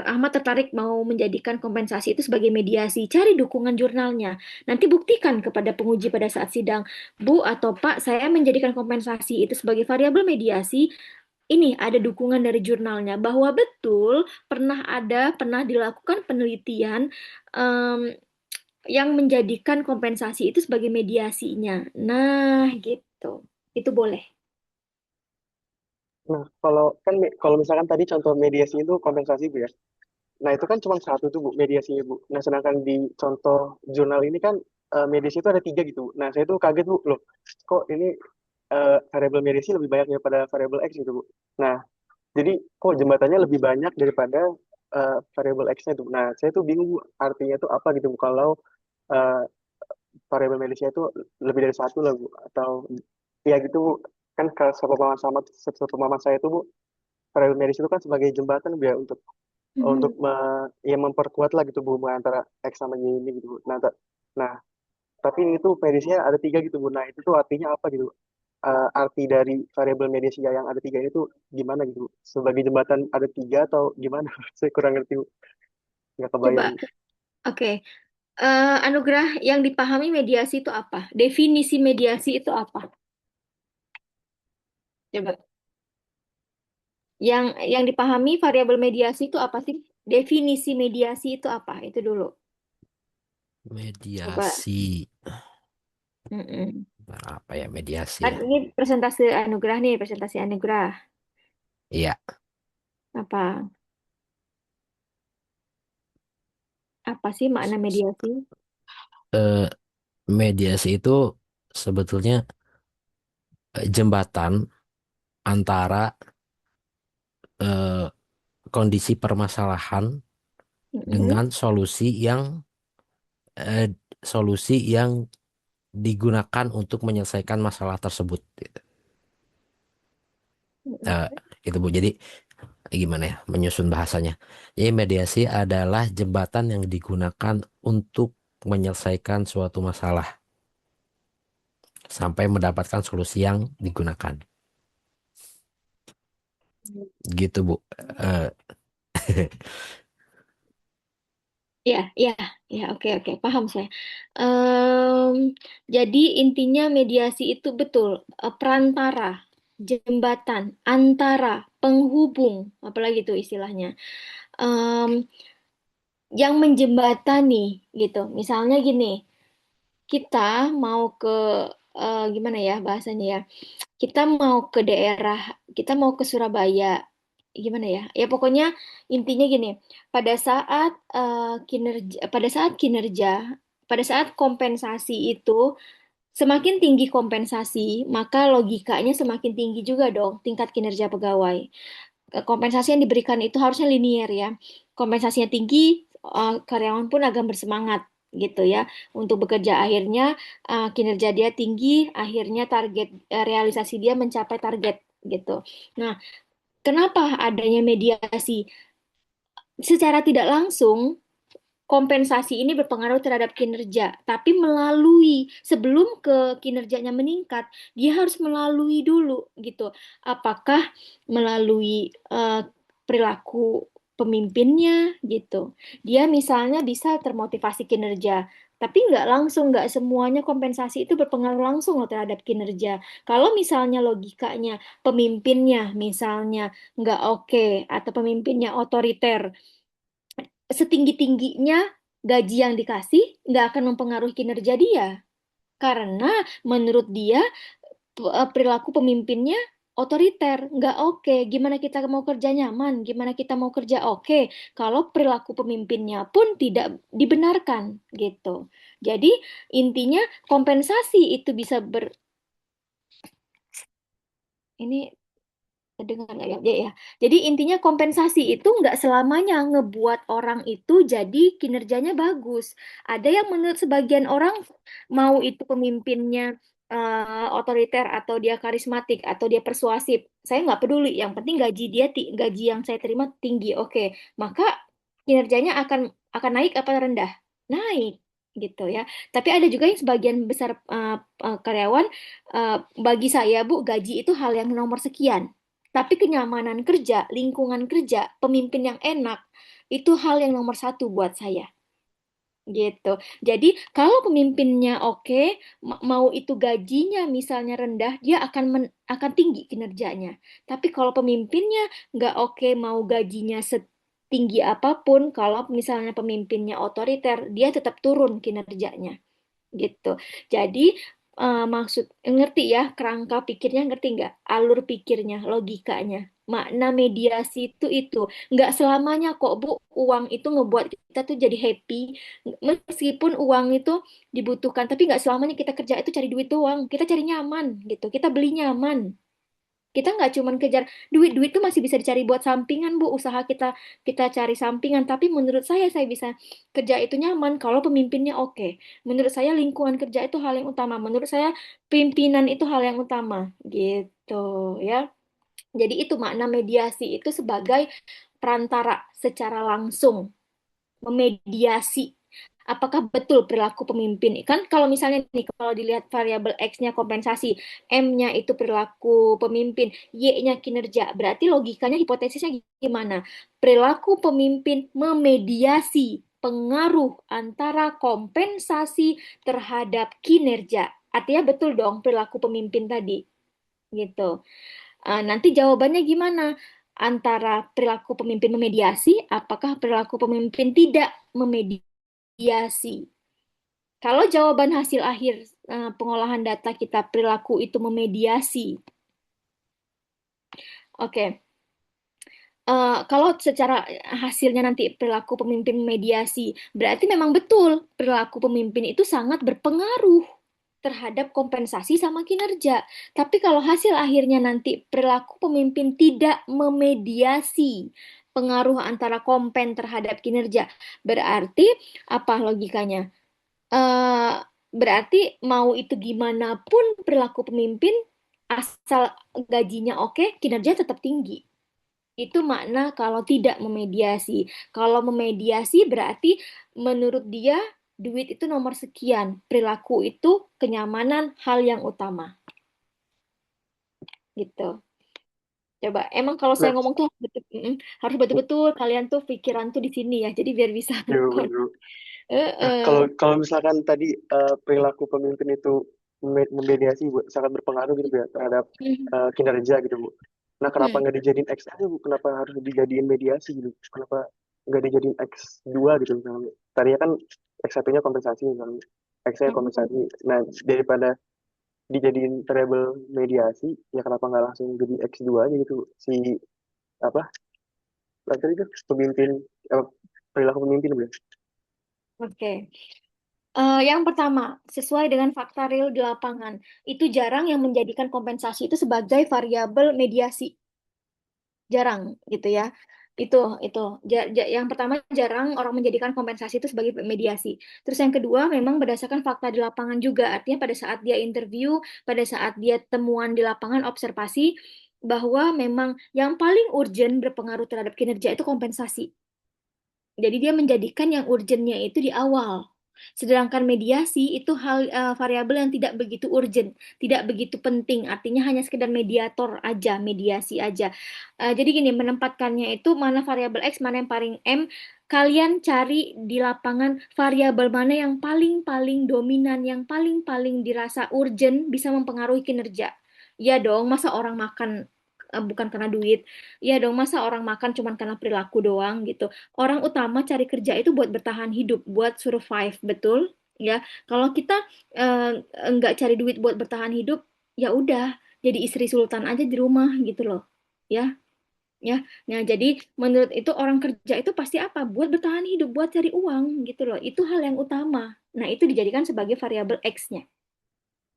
[SPEAKER 2] Ahmad tertarik mau menjadikan kompensasi itu sebagai mediasi, cari dukungan jurnalnya. Nanti buktikan kepada penguji pada saat sidang, Bu atau Pak, saya menjadikan kompensasi itu sebagai variabel mediasi. Ini ada dukungan dari jurnalnya bahwa betul pernah dilakukan penelitian em, yang menjadikan kompensasi itu sebagai mediasinya. Nah, gitu. Itu boleh.
[SPEAKER 6] Nah, kalau misalkan tadi contoh mediasi itu kompensasi, Bu ya. Nah, itu kan cuma 1 tuh, Bu, mediasinya, Bu. Nah, sedangkan di contoh jurnal ini kan mediasi itu ada 3 gitu, Bu. Nah, saya tuh kaget, Bu, loh, kok ini variabel mediasi lebih banyak daripada variabel X gitu, Bu. Nah, jadi kok jembatannya lebih banyak daripada variabel X-nya tuh. Nah, saya tuh bingung, Bu, artinya tuh apa gitu, Bu, kalau eh, variabel medisnya itu lebih dari 1 lah, Bu, atau ya gitu, Bu. Kan kalau sepemahaman saya itu, Bu, variabel medis itu kan sebagai jembatan, Bu, ya, untuk ya memperkuat lah gitu hubungan antara X sama Y ini gitu, Bu. Nah, tapi itu medisnya ada 3 gitu, Bu. Nah, itu tuh artinya apa gitu? Arti dari variabel mediasi yang ada 3 itu gimana gitu, Bu? Sebagai jembatan ada 3 atau gimana? Saya kurang ngerti, Bu. Nggak
[SPEAKER 2] Coba,
[SPEAKER 6] kebayang.
[SPEAKER 2] oke. Anugerah, yang dipahami mediasi itu apa? Definisi mediasi itu apa? Coba. Yang dipahami variabel mediasi itu apa sih? Definisi mediasi itu apa? Itu dulu. Coba.
[SPEAKER 1] Mediasi.
[SPEAKER 2] Mm-mm.
[SPEAKER 1] Apa ya mediasi
[SPEAKER 2] Kan
[SPEAKER 1] ya?
[SPEAKER 2] ini presentasi Anugerah nih, presentasi Anugerah.
[SPEAKER 1] Iya,
[SPEAKER 2] Apa? Apa sih makna mediasi?
[SPEAKER 1] Eh, Mediasi itu sebetulnya jembatan antara eh, kondisi permasalahan
[SPEAKER 2] Mm-mm.
[SPEAKER 1] dengan eh, solusi yang digunakan untuk menyelesaikan masalah tersebut. Gitu.
[SPEAKER 2] Mm-mm.
[SPEAKER 1] Eh, itu Bu. Jadi gimana ya menyusun bahasanya? Jadi mediasi adalah jembatan yang digunakan untuk menyelesaikan suatu masalah sampai mendapatkan solusi yang digunakan. Gitu Bu. Eh,
[SPEAKER 2] Ya, ya, ya, oke, oke, paham saya. Em, jadi intinya mediasi itu betul perantara, jembatan, antara, penghubung, apalagi itu istilahnya, Em, yang menjembatani gitu. Misalnya gini, kita mau ke gimana ya bahasanya ya? Kita mau ke daerah, kita mau ke Surabaya, gimana ya? Ya pokoknya intinya gini, pada saat kompensasi itu semakin tinggi kompensasi, maka logikanya semakin tinggi juga dong tingkat kinerja pegawai. Kompensasi yang diberikan itu harusnya linier ya. Kompensasinya tinggi, karyawan pun agak bersemangat gitu ya untuk bekerja, akhirnya kinerja dia tinggi, akhirnya target realisasi dia mencapai target gitu. Nah, kenapa adanya mediasi? Secara tidak langsung kompensasi ini berpengaruh terhadap kinerja, tapi sebelum ke kinerjanya meningkat, dia harus melalui dulu gitu. Apakah melalui perilaku pemimpinnya gitu. Dia misalnya bisa termotivasi kinerja, tapi nggak langsung, nggak semuanya kompensasi itu berpengaruh langsung loh terhadap kinerja. Kalau misalnya logikanya pemimpinnya misalnya nggak oke atau pemimpinnya otoriter, setinggi-tingginya gaji yang dikasih nggak akan mempengaruhi kinerja dia. Karena menurut dia perilaku pemimpinnya otoriter, nggak oke. Gimana kita mau kerja nyaman? Gimana kita mau kerja oke? Kalau perilaku pemimpinnya pun tidak dibenarkan gitu. Jadi intinya kompensasi itu bisa ini dengar nggak ya? Ya, ya. Jadi intinya kompensasi itu nggak selamanya ngebuat orang itu jadi kinerjanya bagus. Ada yang menurut sebagian orang mau itu pemimpinnya otoriter atau dia karismatik atau dia persuasif. Saya nggak peduli. Yang penting gaji yang saya terima tinggi. Oke, maka kinerjanya akan naik apa rendah? Naik gitu ya. Tapi ada juga yang sebagian besar karyawan, bagi saya Bu, gaji itu hal yang nomor sekian. Tapi kenyamanan kerja, lingkungan kerja, pemimpin yang enak, itu hal yang nomor satu buat saya. Gitu. Jadi kalau pemimpinnya oke, mau itu gajinya misalnya rendah, dia akan tinggi kinerjanya. Tapi kalau pemimpinnya nggak oke, mau gajinya setinggi apapun, kalau misalnya pemimpinnya otoriter, dia tetap turun kinerjanya gitu. Jadi maksud ngerti ya kerangka pikirnya, ngerti nggak alur pikirnya, logikanya. Makna mediasi itu nggak selamanya kok Bu uang itu ngebuat kita tuh jadi happy. Meskipun uang itu dibutuhkan, tapi nggak selamanya kita kerja itu cari duit doang. Kita cari nyaman gitu. Kita beli nyaman. Kita nggak cuman kejar duit, duit tuh masih bisa dicari buat sampingan Bu, usaha kita kita cari sampingan. Tapi menurut saya bisa kerja itu nyaman kalau pemimpinnya oke. Menurut saya lingkungan kerja itu hal yang utama. Menurut saya pimpinan itu hal yang utama gitu ya. Jadi itu makna mediasi itu sebagai perantara secara langsung, memediasi apakah betul perilaku pemimpin. Kan kalau misalnya nih, kalau dilihat variabel X-nya kompensasi, M-nya itu perilaku pemimpin, Y-nya kinerja, berarti logikanya hipotesisnya gimana? Perilaku pemimpin memediasi pengaruh antara kompensasi terhadap kinerja. Artinya betul dong perilaku pemimpin tadi gitu. Nanti jawabannya gimana? Antara perilaku pemimpin memediasi, apakah perilaku pemimpin tidak memediasi? Kalau jawaban hasil akhir pengolahan data kita perilaku itu memediasi, oke. Kalau secara hasilnya nanti perilaku pemimpin mediasi, berarti memang betul perilaku pemimpin itu sangat berpengaruh terhadap kompensasi sama kinerja. Tapi kalau hasil akhirnya nanti perilaku pemimpin tidak memediasi pengaruh antara kompen terhadap kinerja, berarti apa logikanya? Eh, Berarti mau itu gimana pun perilaku pemimpin, asal gajinya oke, kinerja tetap tinggi. Itu makna kalau tidak memediasi. Kalau memediasi berarti menurut dia duit itu nomor sekian, perilaku itu kenyamanan hal yang utama. Gitu. Coba, emang kalau saya
[SPEAKER 6] Nah,
[SPEAKER 2] ngomong tuh harus betul-betul kalian tuh pikiran tuh di sini ya. Jadi biar bisa
[SPEAKER 6] ya, Bu. Nah,
[SPEAKER 2] Eh,
[SPEAKER 6] kalau kalau misalkan tadi perilaku pemimpin itu memediasi, Bu, sangat berpengaruh gitu ya terhadap
[SPEAKER 2] mm,
[SPEAKER 6] kinerja gitu, Bu. Nah, kenapa
[SPEAKER 2] mm,
[SPEAKER 6] nggak dijadiin X aja, Bu? Kenapa harus dijadiin mediasi gitu? Kenapa nggak dijadiin X2 gitu misalnya? Tadinya kan X1-nya kompensasi misalnya. X-nya
[SPEAKER 2] mm.
[SPEAKER 6] kompensasi. Nah, daripada dijadiin variabel mediasi, ya kenapa nggak langsung jadi X2 aja gitu, Bu? Si apa? Tadi itu pemimpin apa, perilaku pemimpin, Bu.
[SPEAKER 2] Oke. Yang pertama, sesuai dengan fakta real di lapangan, itu jarang yang menjadikan kompensasi itu sebagai variabel mediasi. Jarang gitu ya. Yang pertama, jarang orang menjadikan kompensasi itu sebagai mediasi. Terus yang kedua, memang berdasarkan fakta di lapangan juga. Artinya pada saat dia interview, pada saat dia temuan di lapangan observasi, bahwa memang yang paling urgent berpengaruh terhadap kinerja itu kompensasi. Jadi dia menjadikan yang urgentnya itu di awal. Sedangkan mediasi itu variabel yang tidak begitu urgent, tidak begitu penting. Artinya hanya sekedar mediator aja, mediasi aja. Jadi gini, menempatkannya itu mana variabel X, mana yang paling M. Kalian cari di lapangan variabel mana yang paling-paling dominan, yang paling-paling dirasa urgent bisa mempengaruhi kinerja. Ya dong, masa orang makan bukan karena duit. Ya dong, masa orang makan cuma karena perilaku doang gitu. Orang utama cari kerja itu buat bertahan hidup, buat survive, betul? Ya, kalau kita nggak cari duit buat bertahan hidup, ya udah jadi istri sultan aja di rumah gitu loh. Ya, ya. Nah, jadi menurut itu orang kerja itu pasti apa? Buat bertahan hidup, buat cari uang gitu loh. Itu hal yang utama. Nah, itu dijadikan sebagai variabel X-nya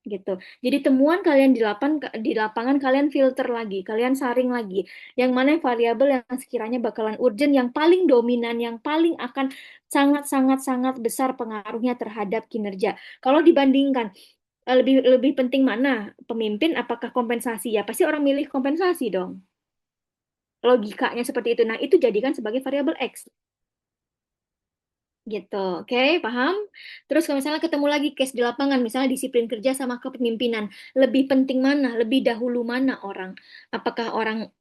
[SPEAKER 2] gitu. Jadi temuan kalian di lapangan kalian filter lagi, kalian saring lagi. Yang mana variabel yang sekiranya bakalan urgent, yang paling dominan, yang paling akan sangat-sangat-sangat besar pengaruhnya terhadap kinerja. Kalau dibandingkan lebih lebih penting mana? Pemimpin apakah kompensasi? Ya pasti orang milih kompensasi dong. Logikanya seperti itu. Nah, itu jadikan sebagai variabel X. Gitu, oke, paham? Terus kalau misalnya ketemu lagi case di lapangan, misalnya disiplin kerja sama kepemimpinan, lebih penting mana? Lebih dahulu mana orang? Apakah orang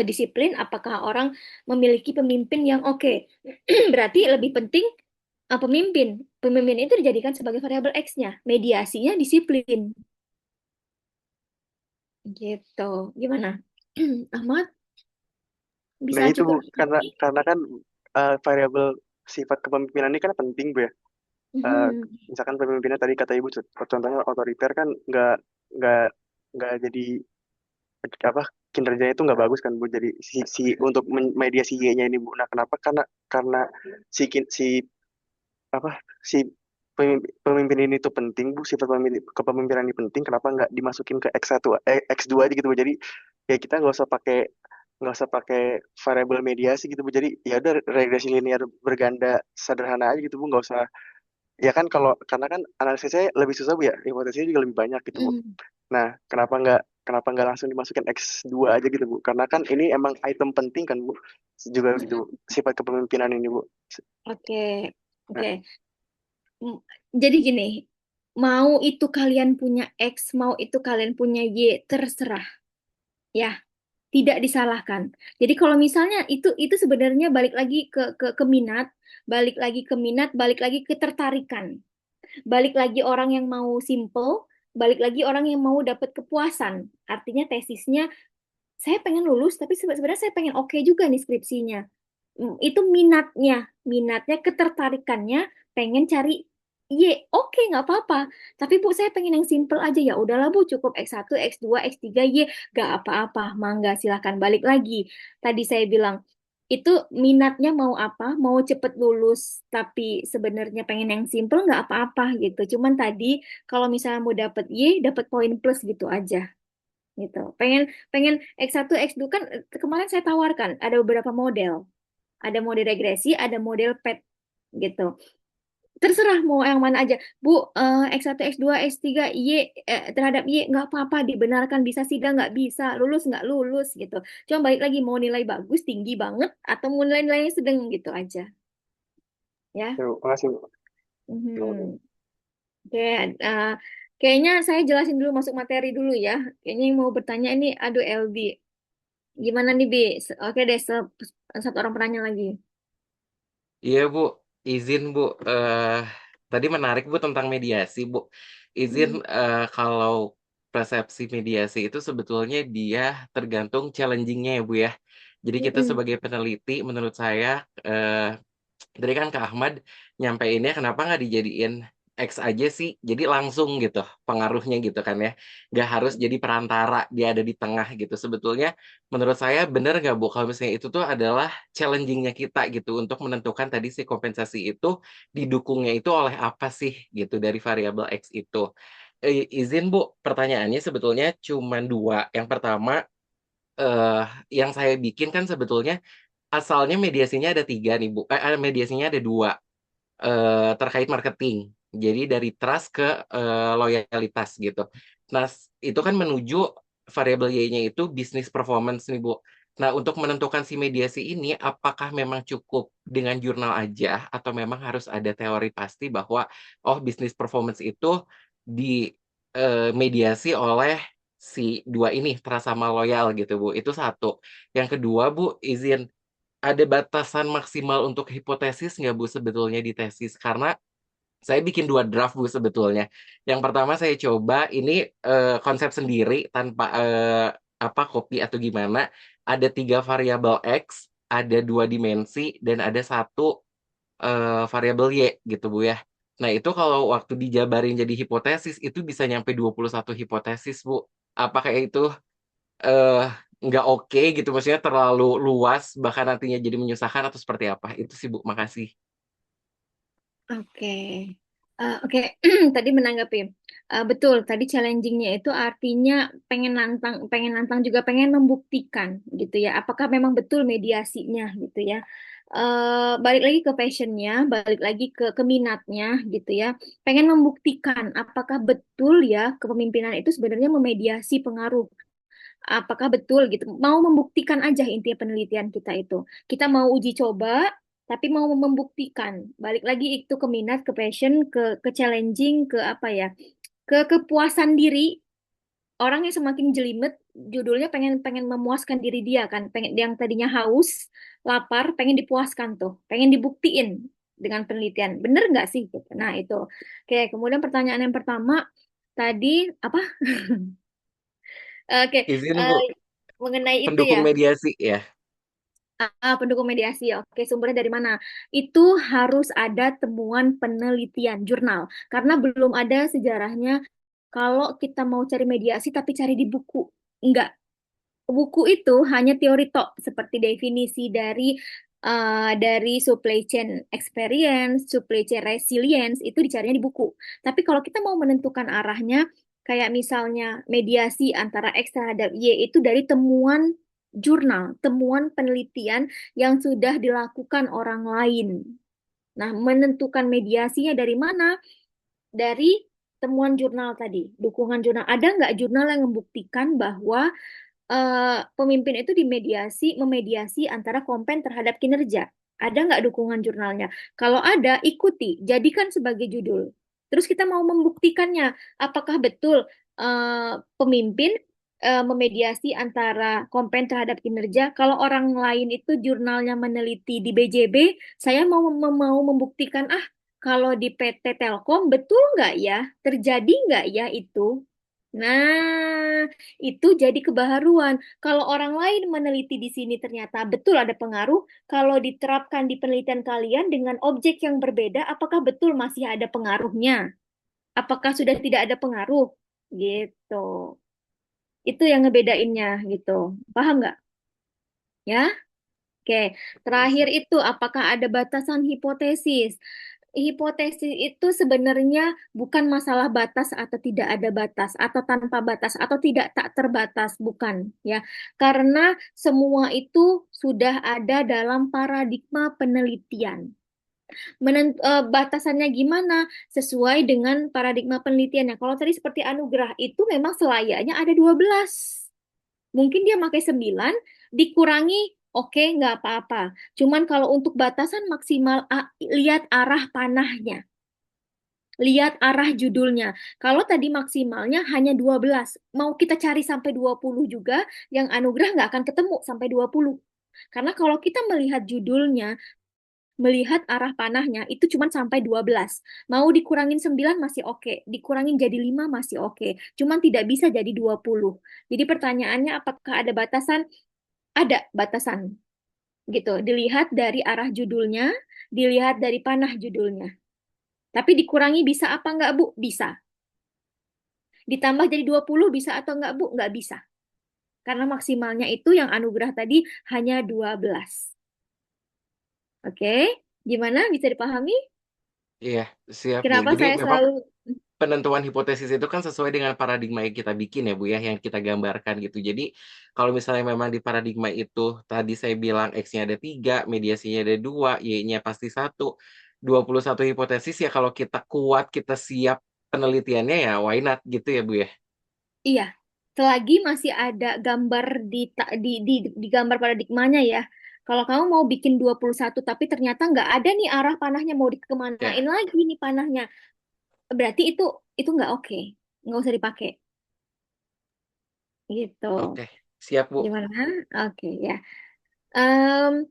[SPEAKER 2] disiplin? Apakah orang memiliki pemimpin yang oke? Berarti lebih penting pemimpin. Pemimpin itu dijadikan sebagai variabel X-nya. Mediasinya disiplin. Gitu. Gimana? Ahmad,
[SPEAKER 6] Nah,
[SPEAKER 2] bisa
[SPEAKER 6] itu, Bu,
[SPEAKER 2] cukup.
[SPEAKER 6] karena kan variabel sifat kepemimpinan ini kan penting, Bu ya. Eh,
[SPEAKER 2] Mhm.
[SPEAKER 6] Misalkan pemimpinnya tadi kata Ibu, contohnya otoriter kan nggak nggak jadi apa, kinerjanya itu nggak bagus kan, Bu. Jadi si untuk mediasi Y-nya ini, Bu. Nah, kenapa? Karena si apa, si pemimpin ini tuh penting, Bu. Sifat kepemimpinan ini penting. Kenapa nggak dimasukin ke X1 X2 aja gitu, Bu. Jadi ya kita nggak usah pakai variabel mediasi gitu, Bu. Jadi ya udah regresi linear berganda sederhana aja gitu, Bu. Nggak usah. Ya kan, karena kan analisisnya lebih susah, Bu ya. Hipotesisnya juga lebih banyak gitu, Bu.
[SPEAKER 2] Mhm.
[SPEAKER 6] Nah, kenapa nggak langsung dimasukin X2 aja gitu, Bu? Karena kan ini emang item penting kan, Bu. Juga gitu, Bu. Sifat kepemimpinan ini, Bu.
[SPEAKER 2] Oke,
[SPEAKER 6] Nah,
[SPEAKER 2] oke. Mm, Jadi gini, mau itu kalian punya X, mau itu kalian punya Y, terserah ya, tidak disalahkan. Jadi kalau misalnya itu sebenarnya balik lagi ke minat, balik lagi ke minat, balik lagi ke ketertarikan, balik lagi orang yang mau simple, balik lagi orang yang mau dapat kepuasan. Artinya tesisnya saya pengen lulus, tapi sebenarnya saya pengen oke juga nih skripsinya. Itu minatnya, ketertarikannya, pengen cari oke nggak apa-apa. Tapi Bu, saya pengen yang simple aja ya. Udahlah Bu, cukup X1, X2, X3, Y, nggak apa-apa. Mangga silahkan balik lagi. Tadi saya bilang, itu minatnya mau apa? Mau cepet lulus, tapi sebenarnya pengen yang simple nggak apa-apa gitu. Cuman tadi kalau misalnya mau dapet Y, dapet poin plus gitu aja. Gitu. Pengen pengen X1, X2 kan kemarin saya tawarkan ada beberapa model. Ada model regresi, ada model PET gitu. Terserah mau yang mana aja. Bu, X1, X2, X3, Y, terhadap Y nggak apa-apa, dibenarkan bisa sidang nggak bisa, lulus nggak lulus gitu. Cuma balik lagi mau nilai bagus, tinggi banget, atau mau nilai-nilainya sedang gitu aja. Ya.
[SPEAKER 6] Ya, Bu. Makasih, Bu.
[SPEAKER 2] Mhm. Oke, eh, kayaknya saya jelasin dulu masuk materi dulu ya. Kayaknya yang mau bertanya ini, aduh LB. Gimana nih, Bi? Oke deh, satu orang penanya lagi.
[SPEAKER 7] Iya Bu, izin Bu. Tadi menarik Bu tentang mediasi Bu. Izin
[SPEAKER 2] Hmm.
[SPEAKER 7] kalau persepsi mediasi itu sebetulnya dia tergantung challenging-nya ya Bu ya. Jadi kita
[SPEAKER 2] Mm-mm.
[SPEAKER 7] sebagai peneliti, menurut saya tadi kan Kak Ahmad nyampeinnya kenapa nggak dijadiin X aja sih, jadi langsung gitu pengaruhnya gitu kan ya, nggak harus jadi perantara dia ada di tengah gitu. Sebetulnya menurut saya bener nggak Bu kalau misalnya itu tuh adalah challengingnya kita gitu untuk menentukan tadi si kompensasi itu didukungnya itu oleh apa sih gitu dari variabel X itu. Izin Bu, pertanyaannya sebetulnya cuma dua. Yang pertama, eh yang saya bikin kan sebetulnya asalnya mediasinya ada tiga nih Bu. Mediasinya ada dua terkait marketing. Jadi dari trust ke loyalitas gitu. Nah, itu kan menuju variabel Y-nya itu bisnis performance nih Bu. Nah, untuk menentukan si mediasi ini, apakah memang cukup dengan jurnal aja atau memang harus ada teori pasti bahwa oh bisnis performance itu di mediasi oleh si dua ini, trust sama loyal gitu Bu. Itu satu. Yang kedua Bu, izin ada batasan maksimal untuk hipotesis nggak Bu sebetulnya di tesis? Karena saya bikin dua draft Bu sebetulnya. Yang pertama saya coba ini konsep sendiri tanpa apa copy atau gimana. Ada tiga variabel X, ada dua dimensi, dan ada satu variabel Y gitu Bu ya. Nah itu kalau waktu dijabarin jadi hipotesis itu bisa nyampe 21 hipotesis Bu. Apakah itu eh nggak oke gitu, maksudnya terlalu luas bahkan nantinya jadi menyusahkan atau seperti apa? Itu sih Bu, makasih.
[SPEAKER 2] Oke. Oke, tadi menanggapi. Betul, tadi challengingnya itu artinya pengen nantang juga pengen membuktikan gitu ya. Apakah memang betul mediasinya gitu ya. Balik lagi ke passionnya, balik lagi ke minatnya gitu ya. Pengen membuktikan apakah betul ya kepemimpinan itu sebenarnya memediasi pengaruh. Apakah betul gitu. Mau membuktikan aja intinya penelitian kita itu. Kita mau uji coba, tapi mau membuktikan. Balik lagi itu ke minat, ke passion, ke challenging, ke apa ya, ke kepuasan diri. Orang yang semakin jelimet, judulnya pengen pengen memuaskan diri dia kan, pengen yang tadinya haus, lapar, pengen dipuaskan tuh, pengen dibuktiin dengan penelitian. Bener nggak sih? Gitu. Nah itu. Oke, kemudian pertanyaan yang pertama tadi apa? Oke,
[SPEAKER 7] Izin
[SPEAKER 2] eh,
[SPEAKER 7] Bu,
[SPEAKER 2] mengenai itu ya.
[SPEAKER 7] pendukung mediasi ya.
[SPEAKER 2] Pendukung mediasi. Oke, sumbernya dari mana? Itu harus ada temuan penelitian jurnal. Karena belum ada sejarahnya kalau kita mau cari mediasi tapi cari di buku. Enggak. Buku itu hanya teori tok, seperti definisi dari supply chain experience, supply chain resilience, itu dicarinya di buku. Tapi kalau kita mau menentukan arahnya, kayak misalnya mediasi antara X terhadap Y itu dari temuan jurnal, temuan penelitian yang sudah dilakukan orang lain. Nah, menentukan mediasinya dari mana? Dari temuan jurnal tadi, dukungan jurnal. Ada nggak jurnal yang membuktikan bahwa pemimpin itu memediasi antara kompen terhadap kinerja? Ada nggak dukungan jurnalnya? Kalau ada, ikuti, jadikan sebagai judul. Terus kita mau membuktikannya, apakah betul pemimpin memediasi antara kompen terhadap kinerja? Kalau orang lain itu jurnalnya meneliti di BJB, saya mau membuktikan, kalau di PT Telkom betul nggak ya? Terjadi nggak ya itu? Nah, itu jadi kebaharuan. Kalau orang lain meneliti di sini ternyata betul ada pengaruh, kalau diterapkan di penelitian kalian dengan objek yang berbeda, apakah betul masih ada pengaruhnya? Apakah sudah tidak ada pengaruh? Gitu. Itu yang ngebedainnya gitu. Paham nggak? Ya? Oke, terakhir itu apakah ada batasan hipotesis? Hipotesis itu sebenarnya bukan masalah batas atau tidak ada batas, atau tanpa batas, atau tidak tak terbatas, bukan ya. Karena semua itu sudah ada dalam paradigma penelitian. Batasannya gimana? Sesuai dengan paradigma penelitiannya. Kalau tadi seperti anugerah itu memang selayaknya ada 12. Mungkin dia pakai 9, dikurangi, oke, nggak apa-apa. Cuman kalau untuk batasan maksimal, lihat arah panahnya. Lihat arah judulnya. Kalau tadi maksimalnya hanya 12, mau kita cari sampai 20 juga, yang anugerah nggak akan ketemu sampai 20. Karena kalau kita melihat judulnya, melihat arah panahnya, itu cuma sampai 12. Mau dikurangin 9 masih oke, dikurangin jadi 5 masih oke. Cuman tidak bisa jadi 20. Jadi pertanyaannya apakah ada batasan? Ada batasan gitu. Dilihat dari arah judulnya, dilihat dari panah judulnya. Tapi dikurangi bisa apa enggak, Bu? Bisa. Ditambah jadi 20 bisa atau enggak, Bu? Enggak bisa. Karena maksimalnya itu yang anugerah tadi hanya 12. Oke? Gimana? Bisa dipahami?
[SPEAKER 7] Iya, siap, Bu.
[SPEAKER 2] Kenapa
[SPEAKER 7] Jadi
[SPEAKER 2] saya
[SPEAKER 7] memang
[SPEAKER 2] selalu...
[SPEAKER 7] penentuan hipotesis itu kan sesuai dengan paradigma yang kita bikin ya, Bu ya, yang kita gambarkan gitu. Jadi kalau misalnya memang di paradigma itu tadi saya bilang X-nya ada 3, mediasinya ada 2, Y-nya pasti 1, 21 hipotesis ya kalau kita kuat, kita siap penelitiannya ya why not gitu ya, Bu ya.
[SPEAKER 2] Iya, selagi masih ada gambar di gambar paradigmanya ya. Kalau kamu mau bikin 21 tapi ternyata nggak ada nih arah panahnya mau dikemanain
[SPEAKER 7] Ya,
[SPEAKER 2] lagi nih panahnya. Berarti itu nggak oke. Nggak usah dipakai. Gitu.
[SPEAKER 7] oke. Siap, Bu.
[SPEAKER 2] Gimana? Oke ya. Em,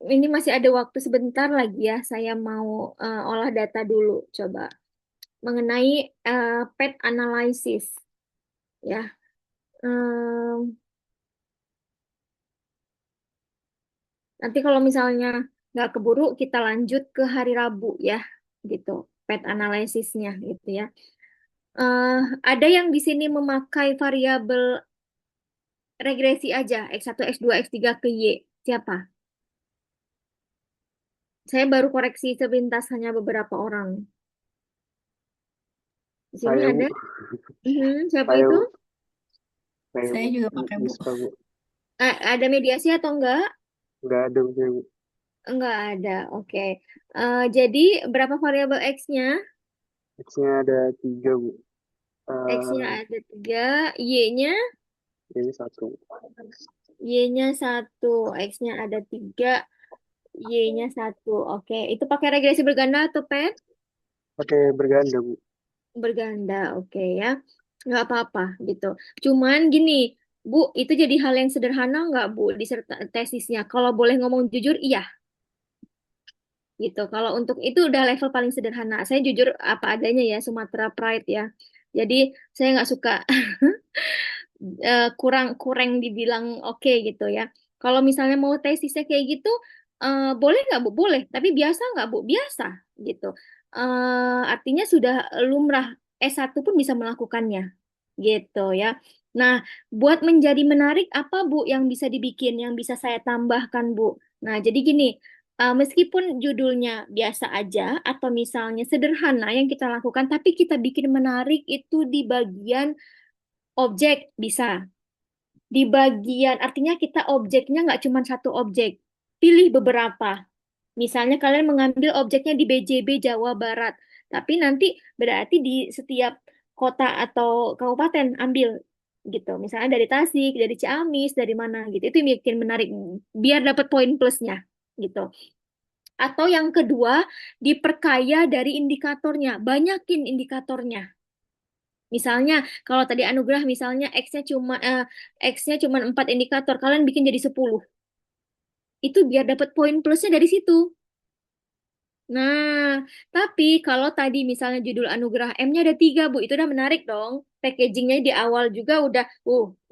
[SPEAKER 2] ini masih ada waktu sebentar lagi ya. Saya mau olah data dulu coba mengenai pet analysis ya. Em, Nanti kalau misalnya nggak keburu, kita lanjut ke hari Rabu ya, gitu. Pet analisisnya gitu ya. Eh, ada yang di sini memakai variabel regresi aja, X1, X2, X3 ke Y. Siapa? Saya baru koreksi sepintas hanya beberapa orang. Di sini
[SPEAKER 6] Saya, Bu.
[SPEAKER 2] ada? Siapa
[SPEAKER 6] Saya,
[SPEAKER 2] itu?
[SPEAKER 6] Bu. Saya,
[SPEAKER 3] Saya
[SPEAKER 6] Bu.
[SPEAKER 3] juga pakai, Bu.
[SPEAKER 6] Bisa, Bu.
[SPEAKER 2] Ada mediasi atau enggak?
[SPEAKER 6] Nggak ada, Bu. Saya, Bu.
[SPEAKER 2] Enggak ada, oke. Jadi berapa variabel X-nya?
[SPEAKER 6] X-nya ada 3, Bu.
[SPEAKER 2] X-nya
[SPEAKER 6] Eh,
[SPEAKER 2] ada 3, Y-nya?
[SPEAKER 6] ini 1.
[SPEAKER 2] Y-nya 1, X-nya ada 3, Y-nya 1. Oke, itu pakai regresi berganda atau pet?
[SPEAKER 6] Pakai berganda, Bu.
[SPEAKER 2] Berganda, oke ya. Nggak apa-apa gitu. Cuman gini, Bu, itu jadi hal yang sederhana nggak, Bu, tesisnya? Kalau boleh ngomong jujur, iya gitu. Kalau untuk itu udah level paling sederhana. Saya jujur apa adanya ya, Sumatera Pride ya. Jadi saya nggak suka kurang dibilang oke gitu ya. Kalau misalnya mau tesisnya kayak gitu, boleh nggak Bu? Boleh. Tapi biasa nggak Bu? Biasa gitu. Artinya sudah lumrah S1 pun bisa melakukannya gitu ya. Nah, buat menjadi menarik apa Bu yang bisa dibikin, yang bisa saya tambahkan Bu? Nah, jadi gini, meskipun judulnya biasa aja atau misalnya sederhana yang kita lakukan, tapi kita bikin menarik itu di bagian objek bisa. Di bagian, artinya kita objeknya nggak cuma satu objek. Pilih beberapa. Misalnya kalian mengambil objeknya di BJB Jawa Barat. Tapi nanti berarti di setiap kota atau kabupaten ambil gitu. Misalnya dari Tasik, dari Ciamis, dari mana gitu. Itu yang bikin menarik. Biar dapat poin plusnya gitu. Atau yang kedua, diperkaya dari indikatornya. Banyakin indikatornya. Misalnya, kalau tadi anugerah misalnya X-nya cuma 4 indikator, kalian bikin jadi 10. Itu biar dapat poin plusnya dari situ. Nah, tapi kalau tadi misalnya judul anugerah M-nya ada 3, Bu, itu udah menarik dong. Packagingnya di awal juga udah,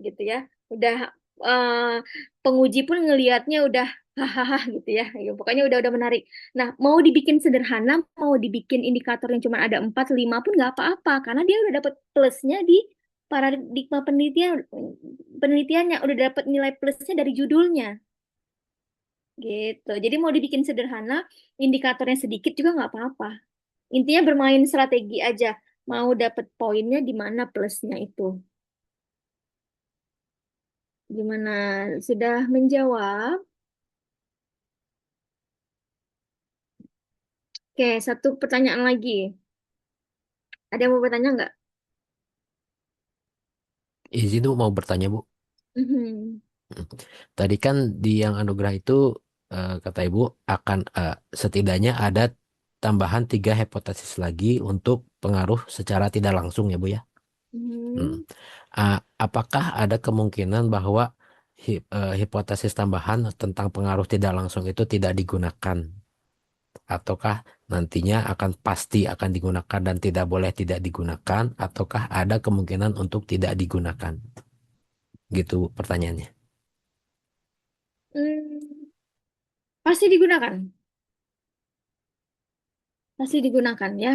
[SPEAKER 2] gitu ya. Udah eh, penguji pun ngelihatnya udah hahaha gitu ya. Ya, pokoknya udah menarik. Nah, mau dibikin sederhana, mau dibikin indikator yang cuma ada 4, 5 pun nggak apa-apa. Karena dia udah dapet plusnya di paradigma penelitiannya, udah dapet nilai plusnya dari judulnya. Gitu. Jadi mau dibikin sederhana, indikatornya sedikit juga nggak apa-apa. Intinya bermain strategi aja. Mau dapet poinnya di mana plusnya itu. Gimana? Sudah menjawab? Oke, satu pertanyaan lagi. Ada yang mau bertanya nggak?
[SPEAKER 1] Izin tuh mau bertanya, Bu.
[SPEAKER 2] Mhm.
[SPEAKER 1] Hmm. Tadi kan di yang anugerah itu kata Ibu akan setidaknya ada tambahan 3 hipotesis lagi untuk pengaruh secara tidak langsung ya Bu ya. Hmm.
[SPEAKER 2] Mhm.
[SPEAKER 1] Apakah ada kemungkinan bahwa hipotesis tambahan tentang pengaruh tidak langsung itu tidak digunakan? Ataukah nantinya akan pasti akan digunakan dan tidak boleh tidak digunakan? Ataukah ada kemungkinan untuk tidak digunakan? Gitu pertanyaannya.
[SPEAKER 2] Hmm, pasti digunakan. Pasti digunakan ya.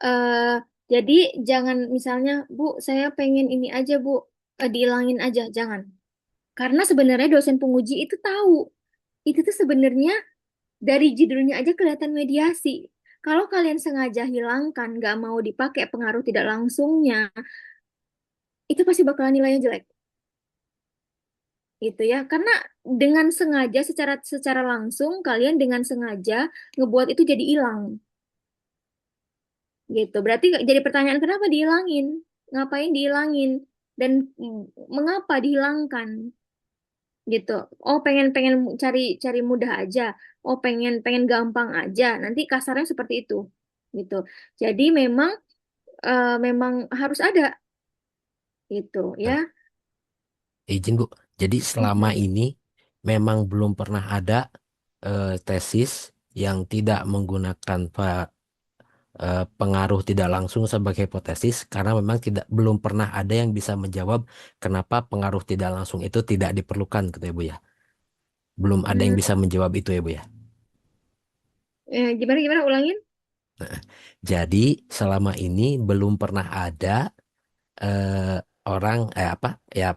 [SPEAKER 2] eh jadi jangan misalnya, Bu, saya pengen ini aja, Bu, dihilangin aja. Jangan. Karena sebenarnya dosen penguji itu tahu. Itu tuh sebenarnya dari judulnya aja kelihatan mediasi. Kalau kalian sengaja hilangkan, nggak mau dipakai pengaruh tidak langsungnya, itu pasti bakalan nilainya jelek. Gitu ya. Karena dengan sengaja, secara secara langsung, kalian dengan sengaja ngebuat itu jadi hilang. Gitu. Berarti jadi pertanyaan kenapa dihilangin? Ngapain dihilangin? Dan mengapa dihilangkan? Gitu. Oh, pengen pengen cari cari mudah aja. Oh, pengen pengen gampang aja. Nanti kasarnya seperti itu. Gitu. Jadi memang harus ada gitu ya.
[SPEAKER 1] Nah, izin Bu. Jadi selama
[SPEAKER 2] Mhm.
[SPEAKER 1] ini memang belum pernah ada tesis yang tidak menggunakan pengaruh tidak langsung sebagai hipotesis karena memang belum pernah ada yang bisa menjawab kenapa pengaruh tidak langsung itu tidak diperlukan gitu ya Bu ya. Belum ada yang
[SPEAKER 2] Hmm,
[SPEAKER 1] bisa menjawab itu ya Bu ya.
[SPEAKER 2] gimana gimana ulangin?
[SPEAKER 1] Jadi selama ini belum pernah ada eh, orang apa ya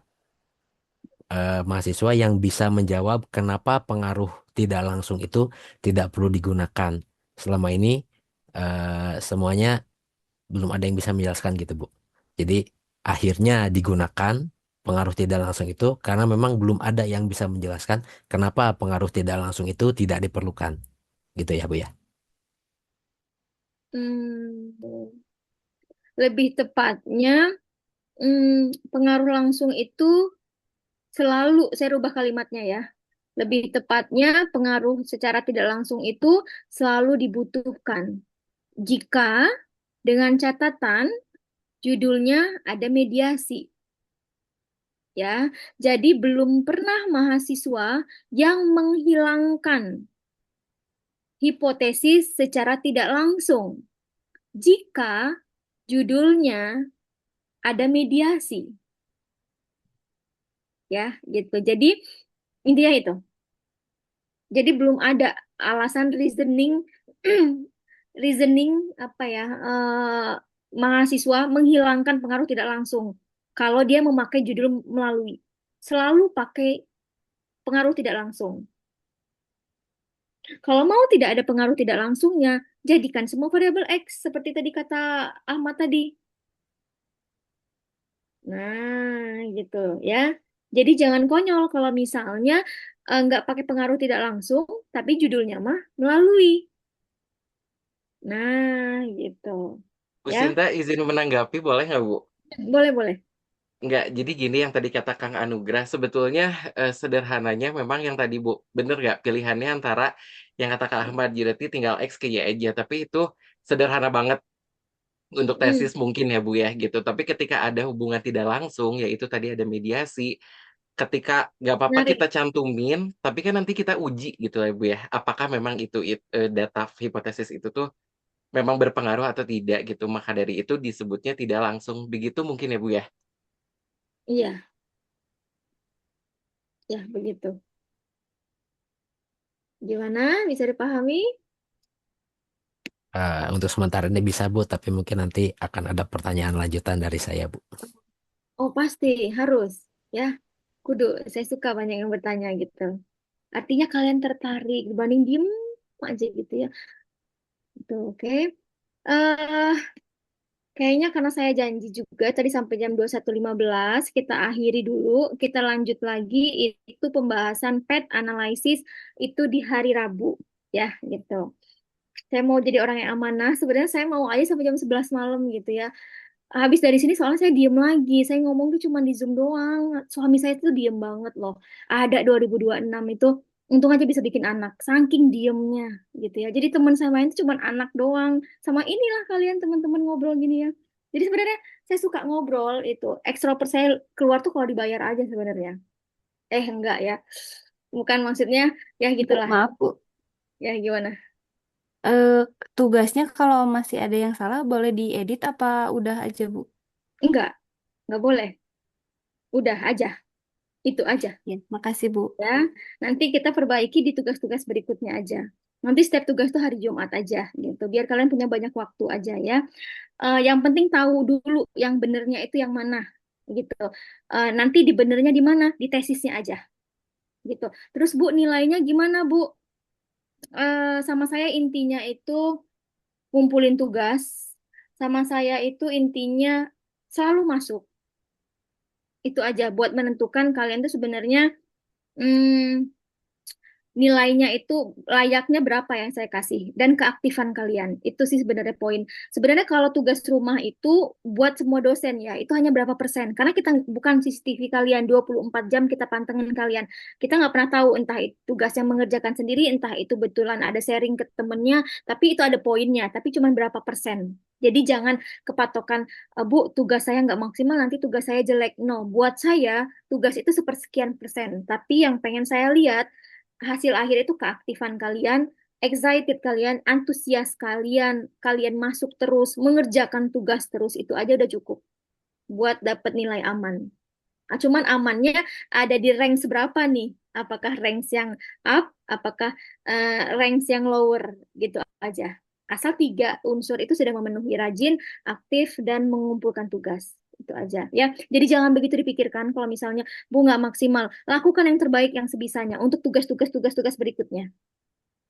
[SPEAKER 1] mahasiswa yang bisa menjawab kenapa pengaruh tidak langsung itu tidak perlu digunakan. Selama ini semuanya belum ada yang bisa menjelaskan gitu, Bu. Jadi akhirnya digunakan pengaruh tidak langsung itu karena memang belum ada yang bisa menjelaskan kenapa pengaruh tidak langsung itu tidak diperlukan. Gitu ya, Bu ya.
[SPEAKER 2] Hmm, lebih tepatnya pengaruh langsung itu selalu, saya rubah kalimatnya ya. Lebih tepatnya pengaruh secara tidak langsung itu selalu dibutuhkan. Jika dengan catatan judulnya ada mediasi ya. Jadi belum pernah mahasiswa yang menghilangkan hipotesis secara tidak langsung jika judulnya ada mediasi ya gitu. Jadi intinya itu. Jadi belum ada alasan reasoning reasoning apa ya mahasiswa menghilangkan pengaruh tidak langsung kalau dia memakai judul melalui. Selalu pakai pengaruh tidak langsung. Kalau mau tidak ada pengaruh tidak langsungnya, jadikan semua variabel X seperti tadi kata Ahmad tadi. Nah, gitu ya. Jadi jangan konyol kalau misalnya nggak pakai pengaruh tidak langsung, tapi judulnya mah melalui. Nah, gitu.
[SPEAKER 7] Bu
[SPEAKER 2] Ya,
[SPEAKER 7] Sinta izin menanggapi boleh nggak Bu?
[SPEAKER 2] boleh, boleh.
[SPEAKER 7] Nggak, jadi gini yang tadi kata Kang Anugrah, sebetulnya sederhananya memang yang tadi Bu, bener nggak pilihannya antara yang kata Kak Ahmad, jadi tinggal X ke Y aja, tapi itu sederhana banget untuk
[SPEAKER 2] Hmm,
[SPEAKER 7] tesis mungkin ya Bu ya gitu, tapi ketika ada hubungan tidak langsung, yaitu tadi ada mediasi, ketika nggak apa-apa
[SPEAKER 2] Menarik.
[SPEAKER 7] kita cantumin, tapi kan nanti kita uji gitu ya Bu ya, apakah memang data hipotesis itu tuh memang berpengaruh atau tidak gitu. Maka dari itu disebutnya tidak langsung. Begitu mungkin ya Bu ya.
[SPEAKER 2] Iya, ya begitu. Gimana? Bisa dipahami?
[SPEAKER 1] Untuk sementara ini bisa Bu, tapi mungkin nanti akan ada pertanyaan lanjutan dari saya Bu.
[SPEAKER 2] Oh, pasti harus ya. Kudu, saya suka banyak yang bertanya gitu. Artinya kalian tertarik dibanding diem aja gitu ya. Itu oke. Eh, Kayaknya karena saya janji juga tadi sampai jam 21.15 kita akhiri dulu, kita lanjut lagi itu pembahasan pet analysis itu di hari Rabu ya gitu. Saya mau jadi orang yang amanah, sebenarnya saya mau aja sampai jam 11 malam gitu ya. Habis dari sini soalnya saya diem lagi. Saya ngomong tuh cuma di Zoom doang. Suami saya tuh diem banget loh. Ada 2026 itu untung aja bisa bikin anak. Saking diemnya gitu ya. Jadi teman saya main tuh cuma anak doang. Sama inilah kalian teman-teman ngobrol gini ya. Jadi sebenarnya saya suka ngobrol itu. Ekstrovert saya keluar tuh kalau dibayar aja sebenarnya. Enggak ya. Bukan maksudnya ya
[SPEAKER 8] Bu,
[SPEAKER 2] gitulah.
[SPEAKER 8] maaf Bu.
[SPEAKER 2] Ya gimana?
[SPEAKER 8] Tugasnya kalau masih ada yang salah boleh diedit apa udah aja Bu?
[SPEAKER 2] Enggak boleh. Udah aja. Itu aja.
[SPEAKER 8] Ya, makasih Bu.
[SPEAKER 2] Ya, nanti kita perbaiki di tugas-tugas berikutnya aja. Nanti setiap tugas tuh hari Jumat aja gitu, biar kalian punya banyak waktu aja ya. Yang penting tahu dulu yang benernya itu yang mana gitu. Nanti di benernya di mana? Di tesisnya aja gitu. Terus Bu nilainya gimana Bu? Sama saya intinya itu ngumpulin tugas. Sama saya itu intinya selalu masuk. Itu aja buat menentukan kalian tuh sebenarnya hmm, nilainya itu layaknya berapa yang saya kasih dan keaktifan kalian. Itu sih sebenarnya poin. Sebenarnya kalau tugas rumah itu buat semua dosen ya, itu hanya berapa persen. Karena kita bukan CCTV kalian 24 jam kita pantengin kalian. Kita nggak pernah tahu entah itu tugas yang mengerjakan sendiri, entah itu betulan ada sharing ke temennya, tapi itu ada poinnya, tapi cuma berapa persen. Jadi jangan kepatokan, Bu, tugas saya nggak maksimal, nanti tugas saya jelek. No, buat saya tugas itu sepersekian persen. Tapi yang pengen saya lihat hasil akhir itu keaktifan kalian, excited kalian, antusias kalian, kalian masuk terus, mengerjakan tugas terus, itu aja udah cukup buat dapat nilai aman. Cuman amannya ada di rank seberapa nih? Apakah ranks yang up, apakah ranks yang lower gitu aja. Asal 3 unsur itu sudah memenuhi rajin, aktif, dan mengumpulkan tugas. Itu aja ya. Jadi jangan begitu dipikirkan kalau misalnya Bu nggak maksimal. Lakukan yang terbaik yang sebisanya untuk tugas-tugas berikutnya.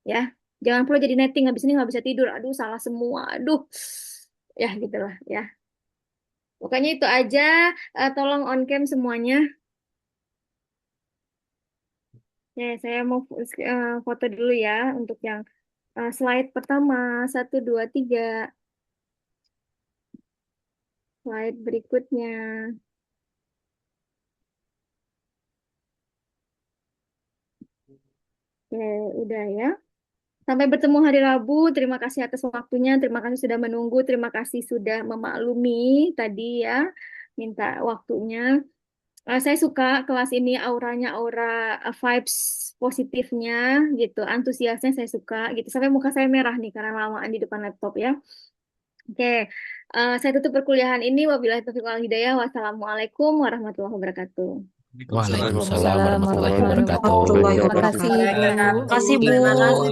[SPEAKER 2] Ya. Jangan pula jadi netting habis ini nggak bisa tidur. Aduh, salah semua. Aduh. Ya gitulah ya. Pokoknya itu aja. Tolong on cam semuanya. Ya, saya mau foto dulu ya untuk yang slide pertama. 1, 2, 3. Slide berikutnya. Oke, udah ya. Sampai bertemu hari Rabu. Terima kasih atas waktunya. Terima kasih sudah menunggu. Terima kasih sudah memaklumi tadi ya. Minta waktunya. Saya suka kelas ini auranya aura vibes positifnya gitu. Antusiasnya saya suka gitu. Sampai muka saya merah nih karena lamaan di depan laptop ya. Oke, saya tutup perkuliahan ini. Wabillahi taufiq wal hidayah. Wassalamualaikum warahmatullahi wabarakatuh.
[SPEAKER 1] Waalaikumsalam
[SPEAKER 8] Waalaikumsalam
[SPEAKER 1] warahmatullahi
[SPEAKER 8] warahmatullahi
[SPEAKER 1] wabarakatuh.
[SPEAKER 8] wabarakatuh. Terima kasih Bu.
[SPEAKER 9] Terima kasih Bu.